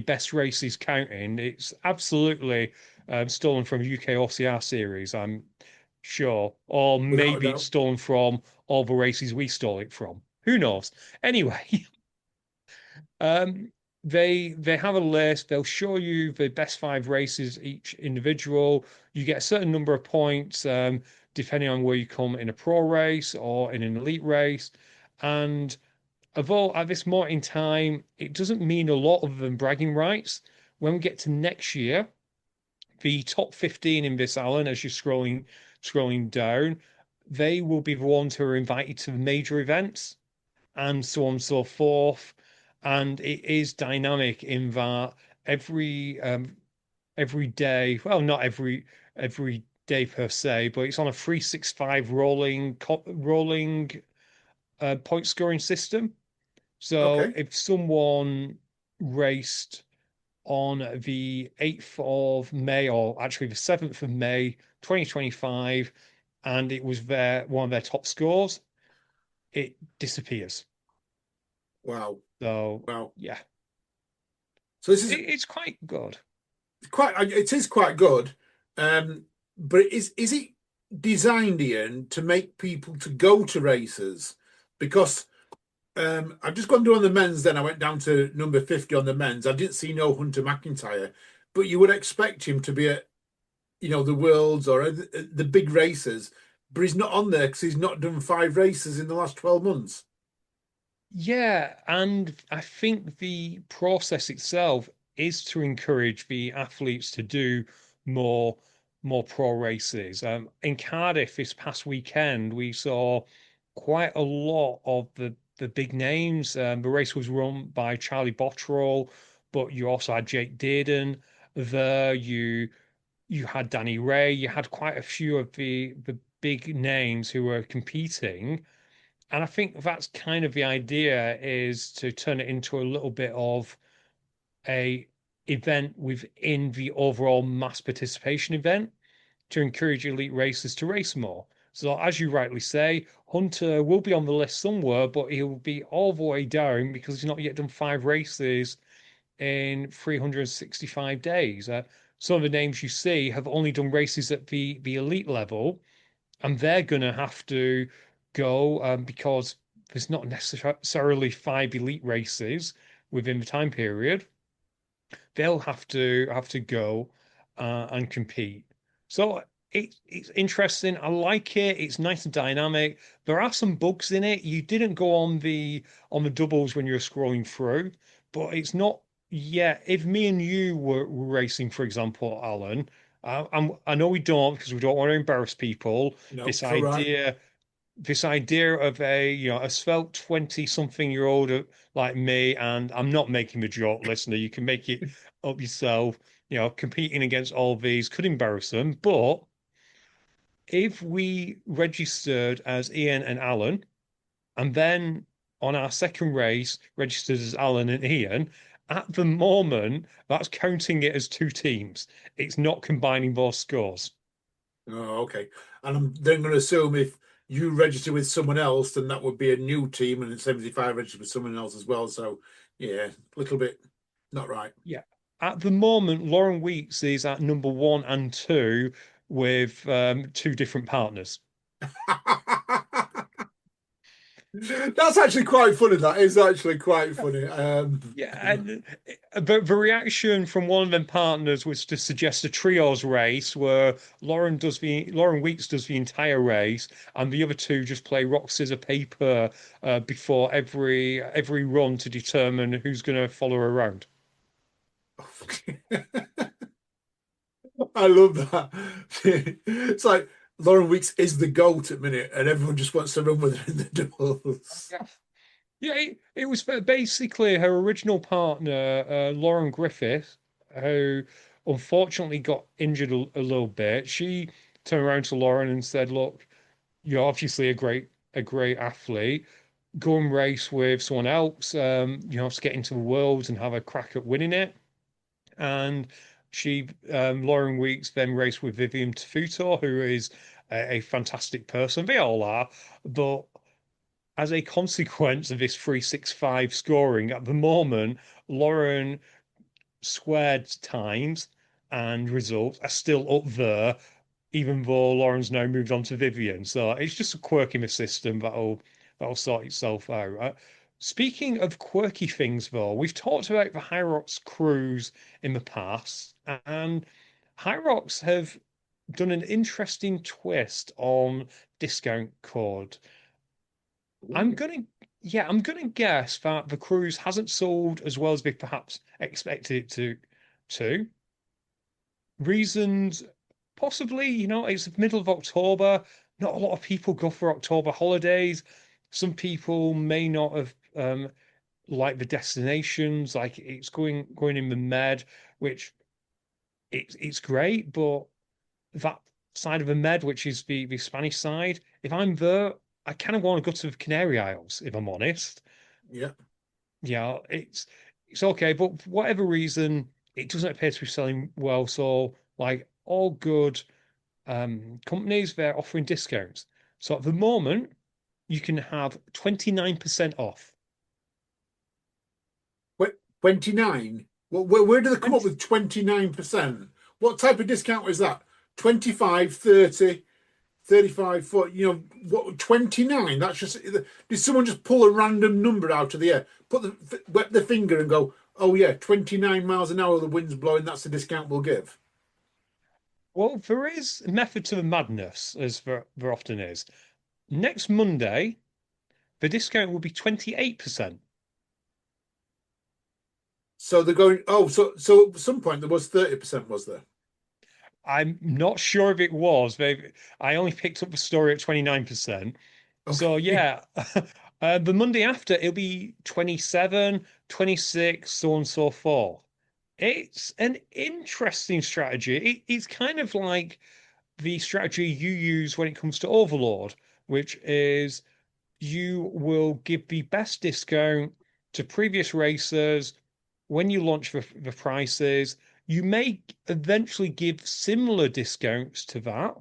best races counting. It's absolutely stolen from UK OCR series, I'm sure, or Without a maybe it's doubt. stolen from all the races we stole it from. Who knows? Anyway. Um, they have a list. They'll show you the best 5 races each individual. You get a certain number of points, depending on where you come in a pro race or in an elite race. And although at this moment in time, it doesn't mean a lot other than bragging rights. When we get to next year, the top 15 in this, Alan, as you're scrolling down, they will be the ones who are invited to the major events and so on and so forth. And it is dynamic in that every day, well, not every day per se, but it's on a 365 rolling point scoring system. So Okay. if someone raced on the 8th of May, or actually the 7th of May, 2025, and it was one of their top scores, it disappears. Wow. So Wow. yeah, So this is it's quite good. it is quite good. But is it designed, Ian, to make people to go to races? Because I've just gone down the men's, then I went down to number 50 on the men's. I didn't see no Hunter McIntyre, but you would expect him to be at, the Worlds or the big races, but he's not on there because he's not done 5 races in the last 12 months. Yeah, and I think the process itself is to encourage the athletes to do more more pro races. In Cardiff this past weekend, we saw quite a lot of the big names. The race was run by Charlie Bottrell, but you also had Jake Dearden there. You had Danny Ray. You had quite a few of the big names who were competing. And I think that's kind of the idea, is to turn it into a little bit of a event within the overall mass participation event to encourage elite racers to race more. So as you rightly say, Hunter will be on the list somewhere, but he'll be all the way down because he's not yet done 5 races in 365 days. Some of the names you see have only done races at the elite level, and they're going to have to go because there's not necessarily 5 elite races within the time period. They'll have to go and compete. So it's interesting. I like it. It's nice and dynamic. There are some bugs in it. You didn't go on the doubles when you were scrolling through, but it's not. Yeah, if me and you were racing, for example, Alan, I know we don't because we don't want to embarrass people. No, This correct. idea, this idea of a svelte 20-something-year-old like me, and I'm not making the joke, listener. You can make it up yourself. Competing against all these could embarrass them. But if we registered as Ian and Alan, and then on our second race registered as Alan and Ian, at the moment, that's counting it as two teams. It's not combining those scores. Oh, okay. And I'm then going to assume if you register with someone else, then that would be a new team, and it's 75 registered with someone else as well. So, yeah, a little bit not right. Yeah. At the moment, Lauren Weeks is at number 1 and 2 with two different partners. That's actually quite funny. That is actually quite funny. Yeah, and the reaction from one of them partners was to suggest a trios race where Lauren Weeks does the entire race, and the other two just play rock scissors paper before every run to determine who's going to follow her around. I love that. It's like Lauren Weeks is the GOAT at minute, and everyone just wants to run with her in the doubles. Yeah. Yeah, it was basically her original partner, Lauren Griffith, who unfortunately got injured a little bit. She turned around to Lauren and said, "Look, you're obviously a great athlete. Go and race with someone else. To get into the world and have a crack at winning it." And Lauren Weeks, then raced with Vivian Tafuto, who is a fantastic person. They all are, but as a consequence of this 365 scoring, at the moment, Lauren squared times and results are still up there, even though Lauren's now moved on to Vivian. So it's just a quirk in the system that'll sort itself out. Speaking of quirky things, though, we've talked about the Hyrox cruise in the past, and Hyrox have done an interesting twist on discount code. I'm gonna, yeah, I'm gonna guess that the cruise hasn't sold as well as they perhaps expected it to. Reasons, possibly, it's the middle of October. Not a lot of people go for October holidays. Some people may not have liked the destinations, like it's going in the Med, which it's great, but that side of the Med, which is the Spanish side, if I'm there, I kind of want to go to the Canary Isles, if I'm honest. Yeah. Yeah, it's okay, but for whatever reason, it doesn't appear to be selling well. So, like all good companies, they're offering discounts. So at the moment, you can have 29% off. Wait, 29? Well, where do they come up 20 with 29%? What type of discount is that? 25, 30, 35, 40, what, 29? That's just, did someone just pull a random number out of the air, wet the finger and go, oh yeah, 29 miles an hour, the wind's blowing, that's the discount we'll give? Well, there is a method to the madness, as there often is. Next Monday, the discount will be 28%. So they're going, oh, so at some point there was 30%, was there? I'm not sure if it was. I only picked up the story at 29%. So Okay. yeah, the Monday after it'll be 27, 26, so on and so forth. It's an interesting strategy. It's kind of like the strategy you use when it comes to Overlord, which is you will give the best discount to previous racers when you launch the prices. You may eventually give similar discounts to that,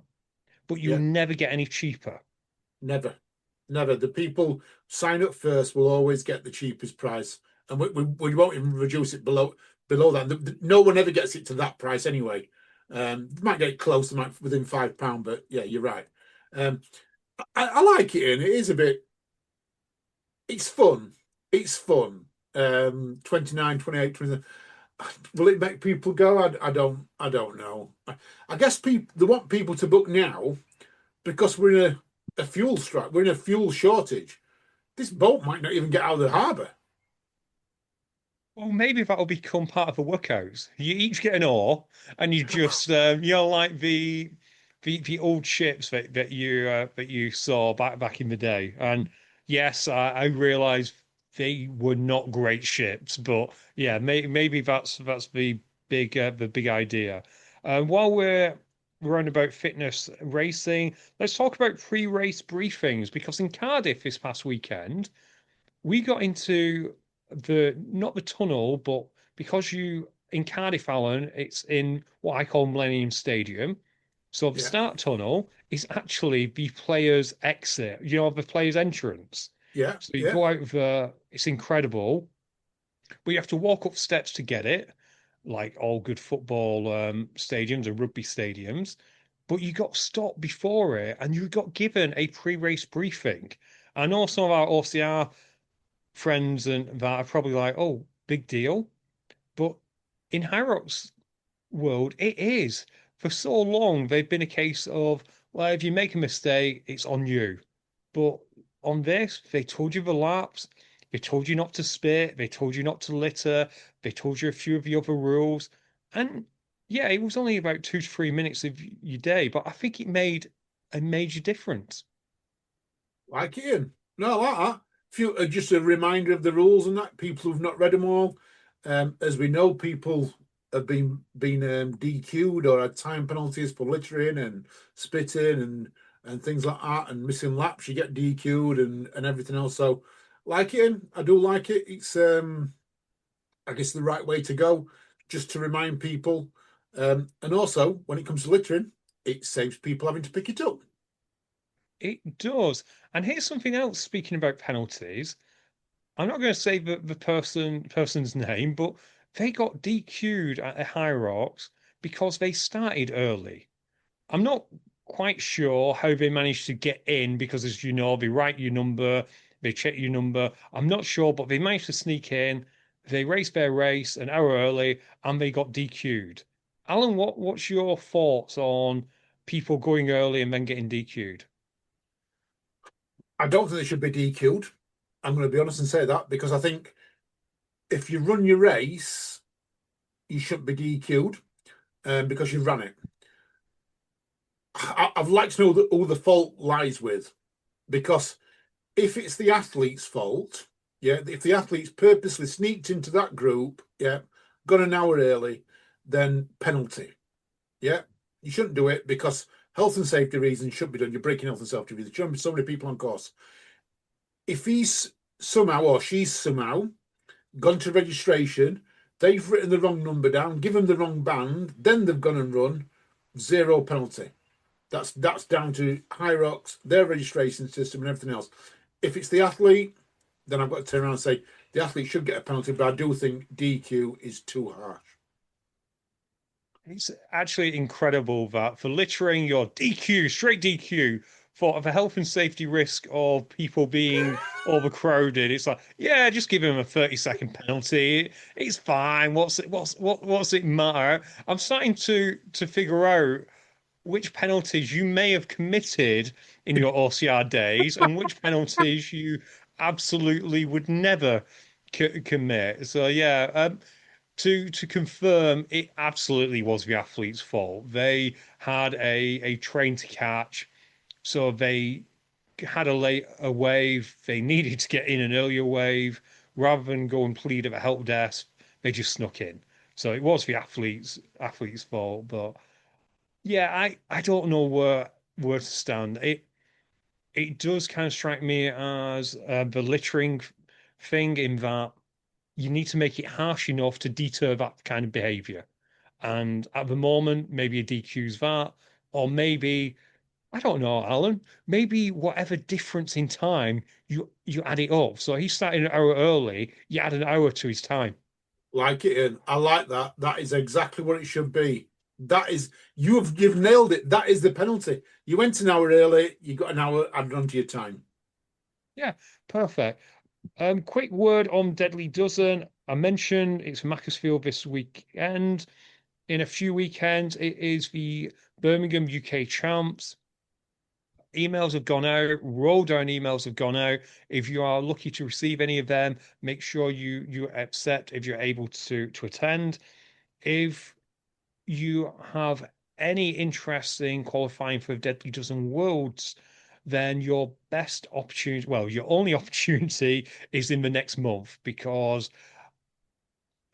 but you'll Yeah, never get any cheaper. never. Never. The people sign up first will always get the cheapest price, and we won't even reduce it below that. No one ever gets it to that price anyway. They might get close, they might within £5, but yeah, you're right. Um, I like it, and it is a bit. It's fun. It's fun. 29, 28, 29. Will it make people go? I don't know. I guess people they want people to book now because we're in a fuel strike. We're in a fuel shortage. This boat might not even get out of the harbour. Well, maybe that'll become part of the workouts. You each get an oar, and you just like the old ships that you saw back in the day. And yes, I realize they were not great ships, but yeah, maybe that's the big idea. While we're on about fitness racing, let's talk about pre-race briefings because in Cardiff this past weekend we got into the not the tunnel, but because you in Cardiff, Alan, it's in what I call Millennium Stadium. So the Yeah, start tunnel is actually the player's exit, the player's entrance. yeah, So you yeah, go out there, it's incredible, but you have to walk up steps to get it, like all good football stadiums and rugby stadiums. But you got stopped before it and you got given a pre-race briefing. I know some of our OCR friends and that are probably like, oh, big deal. But in Hyrox world, it is. For so long, they've been a case of, well, if you make a mistake, it's on you. But on this, they told you the laps, they told you not to spit, they told you not to litter, they told you a few of the other rules. And yeah, it was only about 2 to 3 minutes of your day, but I think it made a major difference. like Ian. No, like that. Just a reminder of the rules and that people who've not read them all. As we know, people have been DQ'd or had time penalties for littering and spitting and things like that, and missing laps. You get DQ'd and everything else. So, like it, I do like it. It's I guess the right way to go, just to remind people. And also, when it comes to littering, it saves people having to pick it up. It does. And here's something else, speaking about penalties. I'm not going to say the person's name, but they got DQ'd at a Hyrox because they started early. I'm not quite sure how they managed to get in because, as you know, they write your number, they check your number. I'm not sure, but they managed to sneak in. They raced their race an hour early and they got DQ'd. Alan, what's your thoughts on people going early and then getting DQ'd? I don't think they should be DQ'd. I'm going to be honest and say that because I think if you run your race, you shouldn't be DQ'd. because you ran it. I'd like to know who the fault lies with, because if it's the athlete's fault, yeah, if the athlete's purposely sneaked into that group, yeah, got an hour early, then penalty. Yeah, you shouldn't do it because health and safety reasons should be done. You're breaking health and safety reasons. There shouldn't be so many people on course. If he's somehow or she's somehow gone to registration, they've written the wrong number down, given the wrong band, then they've gone and run, zero penalty. That's down to Hyrox, their registration system, and everything else. If it's the athlete, then I've got to turn around and say the athlete should get a penalty, but I do think DQ is too harsh. It's actually incredible that for littering, your DQ, straight DQ, for the health and safety risk of people being overcrowded. It's like, yeah, just give him a 30-second penalty. It's fine. What's it matter? I'm starting to figure out which penalties you may have committed in your OCR days and which penalties you absolutely would never commit. So yeah, to confirm, it absolutely was the athlete's fault. They had a train to catch, so they had a wave. They needed to get in an earlier wave rather than go and plead at the help desk. They just snuck in. So it was the athlete's fault. But yeah, I don't know where to stand. It does kind of strike me as the littering thing in that you need to make it harsh enough to deter that kind of behavior. And at the moment, maybe a DQ's that, or maybe, I don't know, Alan, maybe whatever difference in time, you add it up. So he started an hour early, you add an hour to his time. Like it, in. I like that. That is exactly what it should be. That is, you've nailed it. That is the penalty. You went an hour early, you got an hour added onto your time. Yeah, perfect. Quick word on Deadly Dozen. I mentioned it's Macclesfield this weekend. In a few weekends, it is the Birmingham UK Champs. Emails have gone out, roll down emails have gone out. If you are lucky to receive any of them, make sure you accept if you're able to attend. If you have any interest in qualifying for Deadly Dozen Worlds, then your best opportunity, well, your only opportunity is in the next month because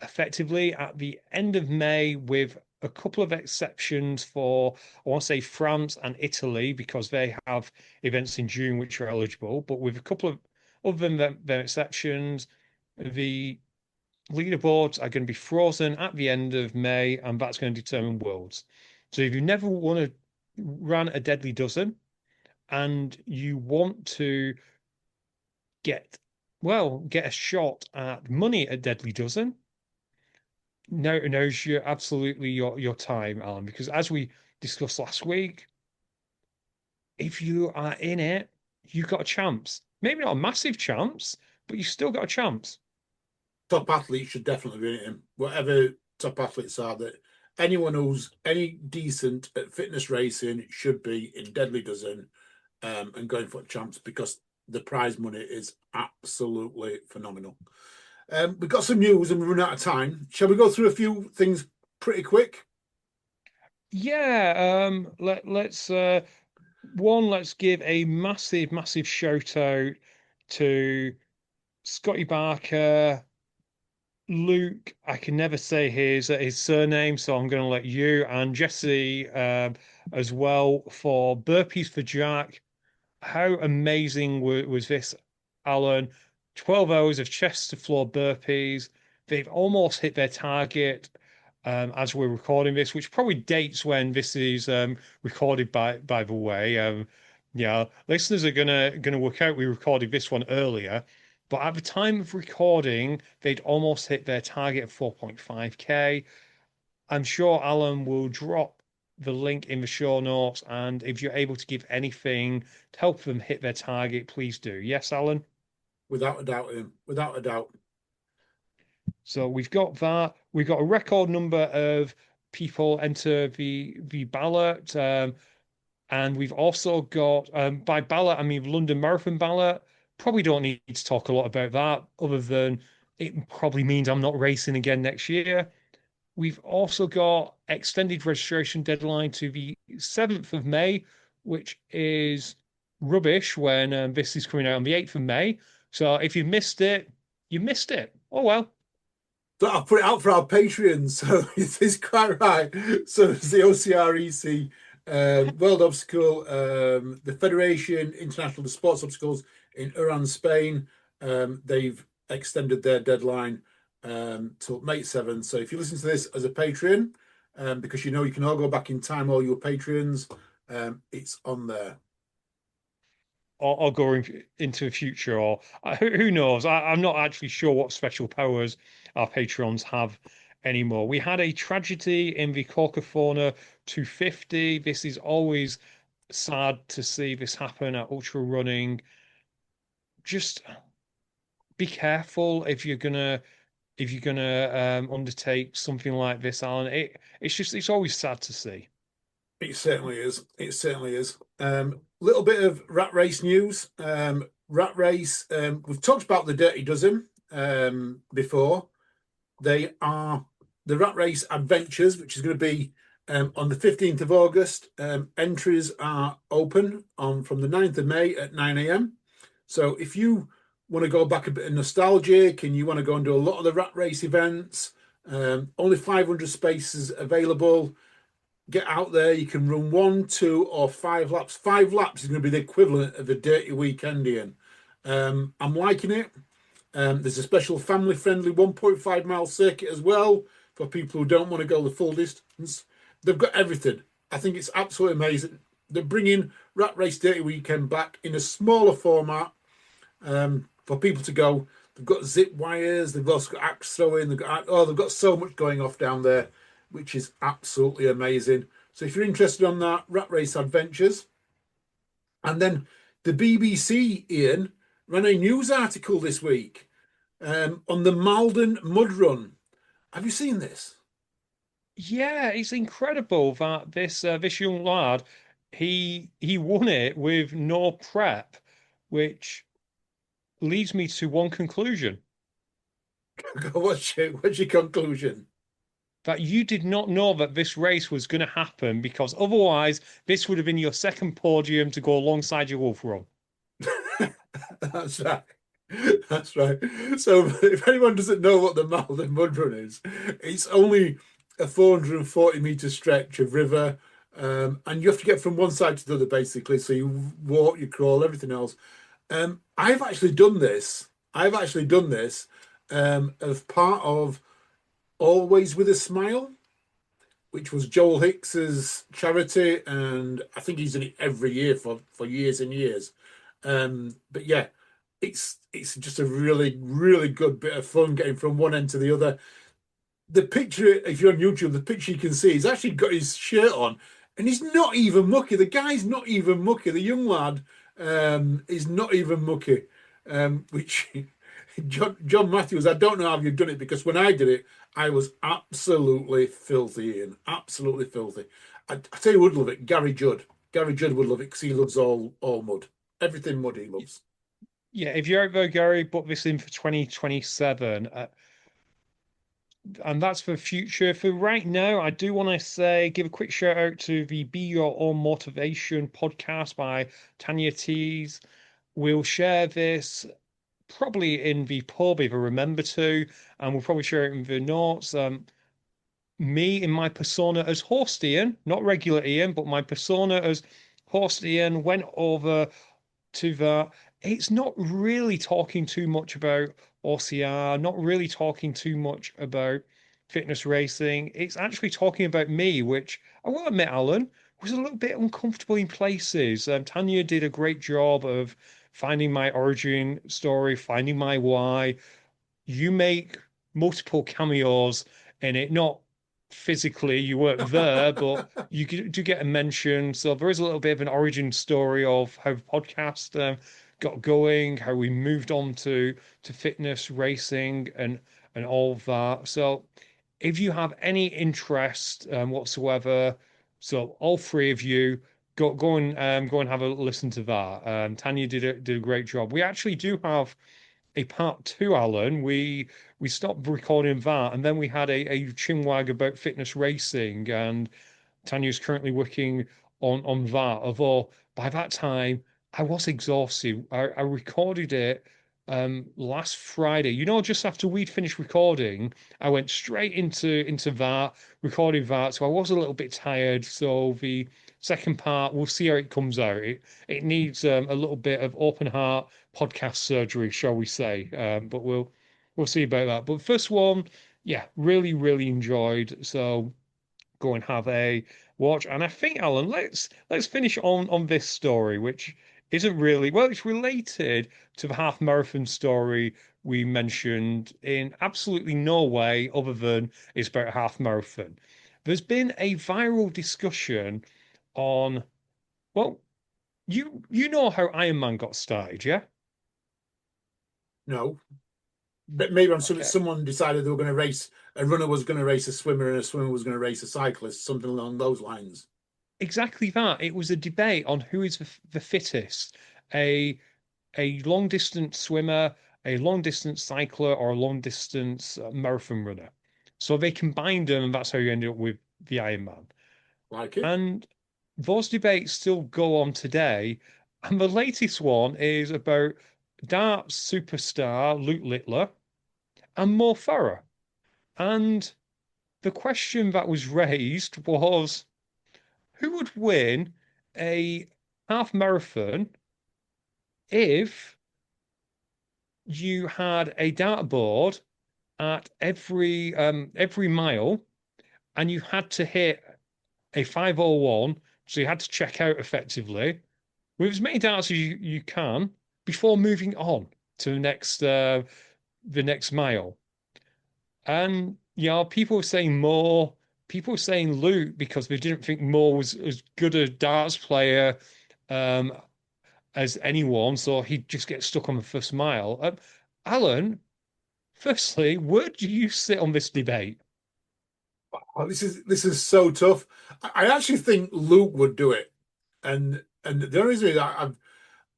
effectively at the end of May, with a couple of exceptions for, I want to say France and Italy, because they have events in June which are eligible, but with a couple of other than their exceptions, the leaderboards are going to be frozen at the end of May, and that's going to determine worlds. So if you never want to run a Deadly Dozen and you want to get, well, get a shot at money at Deadly Dozen, now's absolutely your time, Alan, because as we discussed last week, if you are in it, you've got a chance. Maybe not a massive chance, but you've still got a chance. Top athletes should definitely be in it. Whatever top athletes are, that anyone who's any decent at fitness racing should be in Deadly Dozen and going for champs, because the prize money is absolutely phenomenal. We've got some news and we're running out of time. Shall we go through a few things pretty quick? Yeah, let's let's give a massive shout out to Scotty Barker, Luke. I can never say his surname, so I'm going to let you, and Jesse as well, for burpees for Jack. How amazing was this, Alan? 12 hours of chest to floor burpees. They've almost hit their target as we're recording this, which probably dates when this is recorded by the way. Yeah, listeners are gonna work out we recorded this one earlier, but at the time of recording, they'd almost hit their target of 4.5K. I'm sure Alan will drop the link in the show notes, and if you're able to give anything to help them hit their target, please do. Yes, Alan? Without a doubt, without a doubt. So we've got that. We've got a record number of people enter the ballot, and we've also got by ballot I mean London Marathon ballot. Probably don't need to talk a lot about that, other than it probably means I'm not racing again next year. We've also got extended registration deadline to the 7th of May, which is rubbish when this is coming out on the 8th of May. So if you missed it, you missed it. Oh well. So I'll put it out for our Patreons. So it's quite right. So it's the OCREC, World Obstacle, the Federation International Sports Obstacles in Oran, Spain. They've extended their deadline till May 7th. So if you listen to this as a Patreon, because you know you can all go back in time, all your Patreons, it's on there. Or going into the future, or who knows? I'm not actually sure what special powers our patrons have anymore. We had a tragedy in the Corcafauna 250. This is always sad to see this happen at ultra running. Just be careful if you're gonna undertake something like this, Alan. It's always sad to see. It certainly is. It certainly is. Little bit of rat race news. Rat race. We've talked about the Dirty Dozen before. They are the Rat Race Adventures, which is going to be on the 15th of August. Entries are open on from the 9th of May at 9 a.m. So if you want to go back a bit nostalgic and you want to go and do a lot of the Rat Race events, only 500 spaces available. Get out there. You can run 1, 2, or 5 laps. 5 laps is going to be the equivalent of a dirty weekendian. I'm liking it. There's a special family-friendly 1.5-mile circuit as well for people who don't want to go the full distance. They've got everything. I think it's absolutely amazing. They're bringing Rat Race Dirty Weekend back in a smaller format for people to go. They've got zip wires. They've also got axe throwing. They've got so much going off down there, which is absolutely amazing. So if you're interested on that, Rat Race Adventures. And then the BBC, Ian, ran a news article this week on the Malden Mud Run. Have you seen this? Yeah, it's incredible that this young lad he won it with no prep, which leads me to one conclusion. What's your conclusion? That you did not know that this race was going to happen because otherwise this would have been your second podium to go alongside your wolf run. That's right. That's right. So if anyone doesn't know what the Malden Mud Run is, it's only a 440-meter stretch of river, and you have to get from one side to the other, basically. So you walk, you crawl, everything else. I've actually done this. As part of Always with a Smile, which was Joel Hicks's charity, and I think he's done it every year for years and years. But yeah, it's just a really, really good bit of fun getting from one end to the other. The picture, if you're on YouTube, the picture you can see, he's actually got his shirt on, and he's not even mucky. The guy's not even mucky. The young lad is not even mucky, which John Matthews, I don't know how you've done it, because when I did it, I was absolutely filthy, Ian. Absolutely filthy. I tell you who would love it, Gary Judd. Gary Judd would love it because he loves all mud. Everything mud he loves. Yeah, if you're out there, Gary, book this in for 2027. And that's for the future. For right now, I do want to give a quick shout out to the Be Your Own Motivation podcast by Tanya Tees. We'll share this probably in the pub if I remember to, and we'll probably share it in the notes. Me in my persona as host Ian, not regular Ian, but my persona as host Ian went over to that. It's not really talking too much about OCR, not really talking too much about fitness racing. It's actually talking about me, which I will admit, Alan, was a little bit uncomfortable in places. Tanya did a great job of finding my origin story, finding my why. You make multiple cameos in it, not physically, you weren't there, but you do get a mention. So there is a little bit of an origin story of how the podcast got going, how we moved on to fitness racing and all of that. So if you have any interest whatsoever, so all three of you go and have a listen to that. Tanya did a great job. We actually do have a part two, Alan. We stopped recording that, and then we had a chinwag about fitness racing, and Tanya's currently working on that. Although by that time I was exhausted. I recorded it last Friday. Just after we'd finished recording, I went straight into that, recorded that. So I was a little bit tired. So the second part, we'll see how it comes out. It needs a little bit of open heart podcast surgery, shall we say? But we'll see about that. But first one, yeah, really, really enjoyed. So go and have a watch. And I think, Alan, let's finish on this story, which isn't really well, it's related to the half marathon story we mentioned in absolutely no way other than it's about a half marathon. There's been a viral discussion on, well, you know how Iron Man got started, yeah? No, but maybe I'm sure Okay. someone decided they were going to race. A runner was going to race a swimmer, and a swimmer was going to race a cyclist. Something along those lines. Exactly that. It was a debate on who is the fittest, a a long distance swimmer, a long distance cycler, or a long distance marathon runner. So they combined them, and that's how you ended up with the Ironman. Like it. And those debates still go on today. And the latest one is about darts superstar Luke Littler and Mo Farah. And the question that was raised was who would win a half marathon if you had a dartboard at every mile and you had to hit a 501, so you had to check out effectively with as many darts as you can before moving on to the next mile. And people were saying more, people were saying Luke because they didn't think Mo was as good a darts player um, as anyone, so he'd just get stuck on the first mile. Alan, firstly, where do you sit on this debate? Oh, this is so tough. I actually think Luke would do it, and the only reason is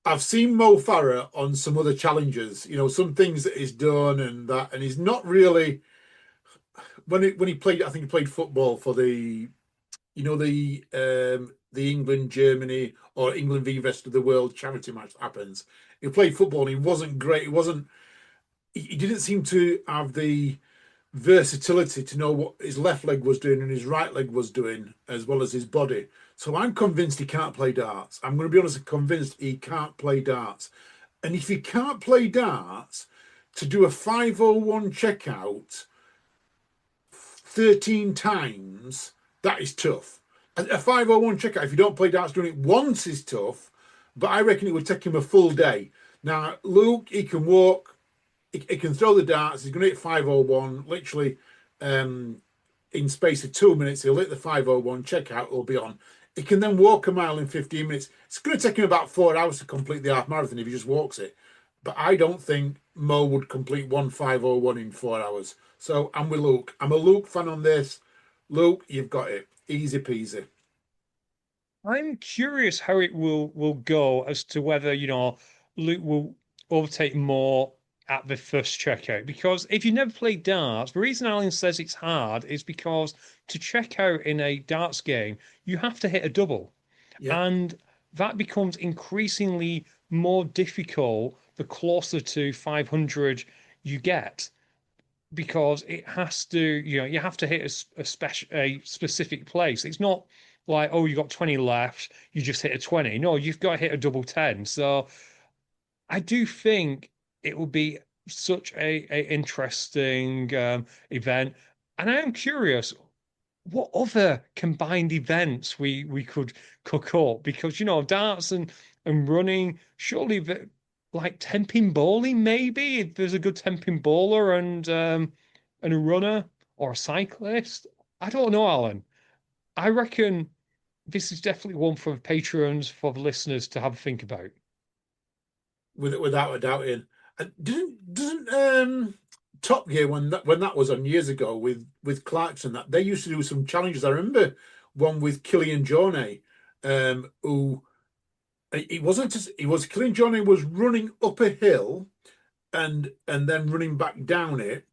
I've seen Mo Farah on some other challenges. Some things that he's done and he's not really when he played. I think he played football for the England Germany or England v rest of the world charity match that happens. He played football and he wasn't great. He didn't seem to have the versatility to know what his left leg was doing and his right leg was doing, as well as his body. So I'm convinced he can't play darts. I'm going to be honest, convinced he can't play darts. And if he can't play darts, to do a 501 checkout 13 times, that is tough. A 501 checkout, if you don't play darts doing it once, is tough, but I reckon it would take him a full day. Now, Luke, he can walk, he can throw the darts. He's going to hit 501 literally in space of 2 minutes. He'll hit the 501 checkout. Will be on. He can then walk a mile in 15 minutes. It's going to take him about 4 hours to complete the half marathon if he just walks it. But I don't think Mo would complete 1:5:01 in 4 hours. So I'm with Luke. I'm a Luke fan on this. Luke, you've got it. Easy peasy. I'm curious how it will go as to whether, Luke will overtake more at the first checkout. Because if you never played darts, the reason Alan says it's hard is because to check out in a darts game, you have to hit a double. Yeah. And that becomes increasingly more difficult the closer to 500 you get because it has to, you have to hit a specific place. It's not like, oh, you got 20 left, you just hit a 20. No, you've got to hit a double 10. So I do think it will be such a interesting event. And I am curious what other combined events we could cook up because darts and running surely like 10-pin bowling maybe if there's a good 10-pin bowler and a runner or a cyclist. I don't know, Alan. I reckon this is definitely one for the patrons, for the listeners to have a think about. Without a doubt. In doesn't Top Gear when that was on years ago with Clarkson, that they used to do some challenges. I remember one with Killian Jornet, who it wasn't just it was Killian Jornet was running up a hill and then running back down it.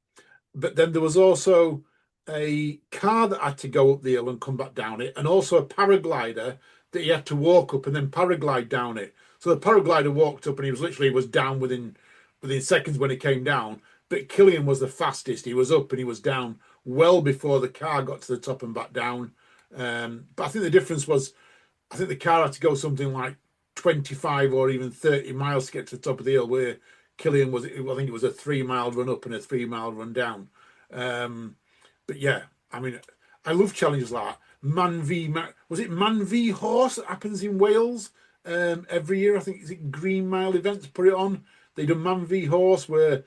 But then there was also a car that had to go up the hill and come back down it, and also a paraglider that he had to walk up and then paraglide down it. So the paraglider walked up and he was down within seconds when he came down. But Killian was the fastest. He was up and he was down well before the car got to the top and back down. But I think the difference was, I think the car had to go something like 25 or even 30 miles to get to the top of the hill, where Killian was, I think it was a 3-mile run up and a 3-mile run down. But yeah, I mean, I love challenges like that. Was it Man v Horse that happens in Wales every year? I think, is it Green Mile Events put it on? They do Man v Horse, where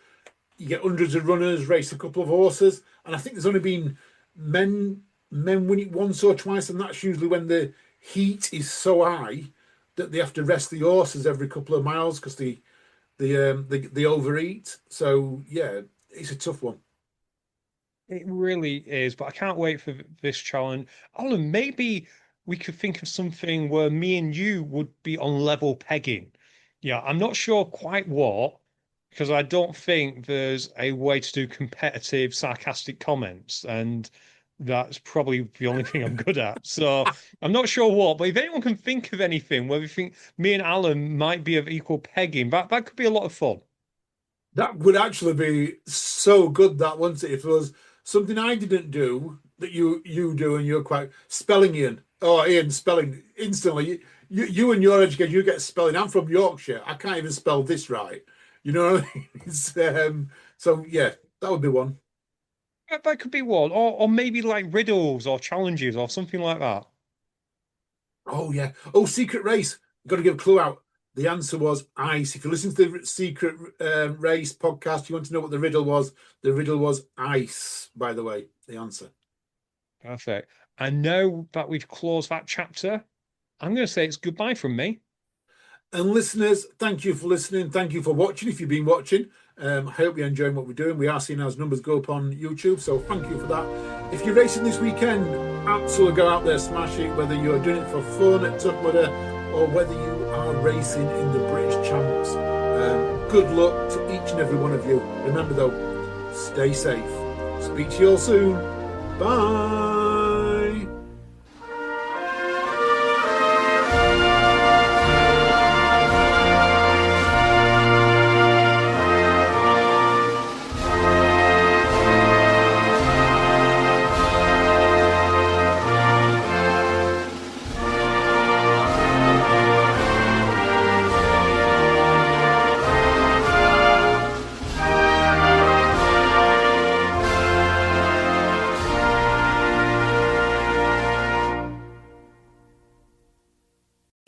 you get hundreds of runners, race a couple of horses. And I think there's only been men win it once or twice, and that's usually when the heat is so high that they have to rest the horses every couple of miles because they overeat. So yeah, it's a tough one. It really is, but I can't wait for this challenge. Alan, maybe we could think of something where me and you would be on level pegging. Yeah, I'm not sure quite what, because I don't think there's a way to do competitive, sarcastic comments, and that's probably the only thing I'm good at. So I'm not sure what, but if anyone can think of anything where we think me and Alan might be of equal pegging, that could be a lot of fun. That would actually be so good, that, wouldn't it? If it was something I didn't do that you do, and you're quite spelling, Ian spelling instantly. You and your education, you get spelling. I'm from Yorkshire. I can't even spell this right. You know what I mean? So yeah, that would be one. That could be one, or maybe like riddles or challenges or something like that. Oh yeah. Oh, secret race. Got to give a clue out. The answer was ice. If you listen to the secret race podcast, you want to know what the riddle was. The riddle was ice, by the way, the answer. Perfect. And now that we've closed that chapter, I'm going to say it's goodbye from me. And listeners, thank you for listening. Thank you for watching, if you've been watching. I hope you're enjoying what we're doing. We are seeing our numbers go up on YouTube, so thank you for that. If you're racing this weekend, absolutely go out there, smash it, whether you're doing it for fun at Tuckmudder or whether you are racing in the British Champs. Good luck to each and every one of you. Remember though, stay safe. Speak to you all soon. Bye.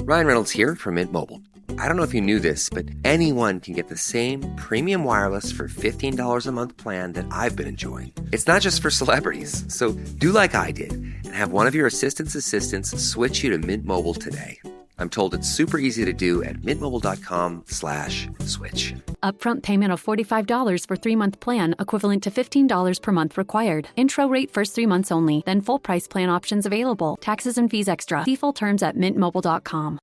Ryan Reynolds here from Mint Mobile. I don't know if you knew this, but anyone can get the same premium wireless for $15 a month plan that I've been enjoying. It's not just for celebrities. So do like I did and have one of your assistants switch you to Mint Mobile today. I'm told it's super easy to do at mintmobile.com/switch. Upfront payment of $45 for 3-month plan, equivalent to $15 per month required. Intro rate first 3 months only, then full price plan options available. Taxes and fees extra. See full terms at mintmobile.com.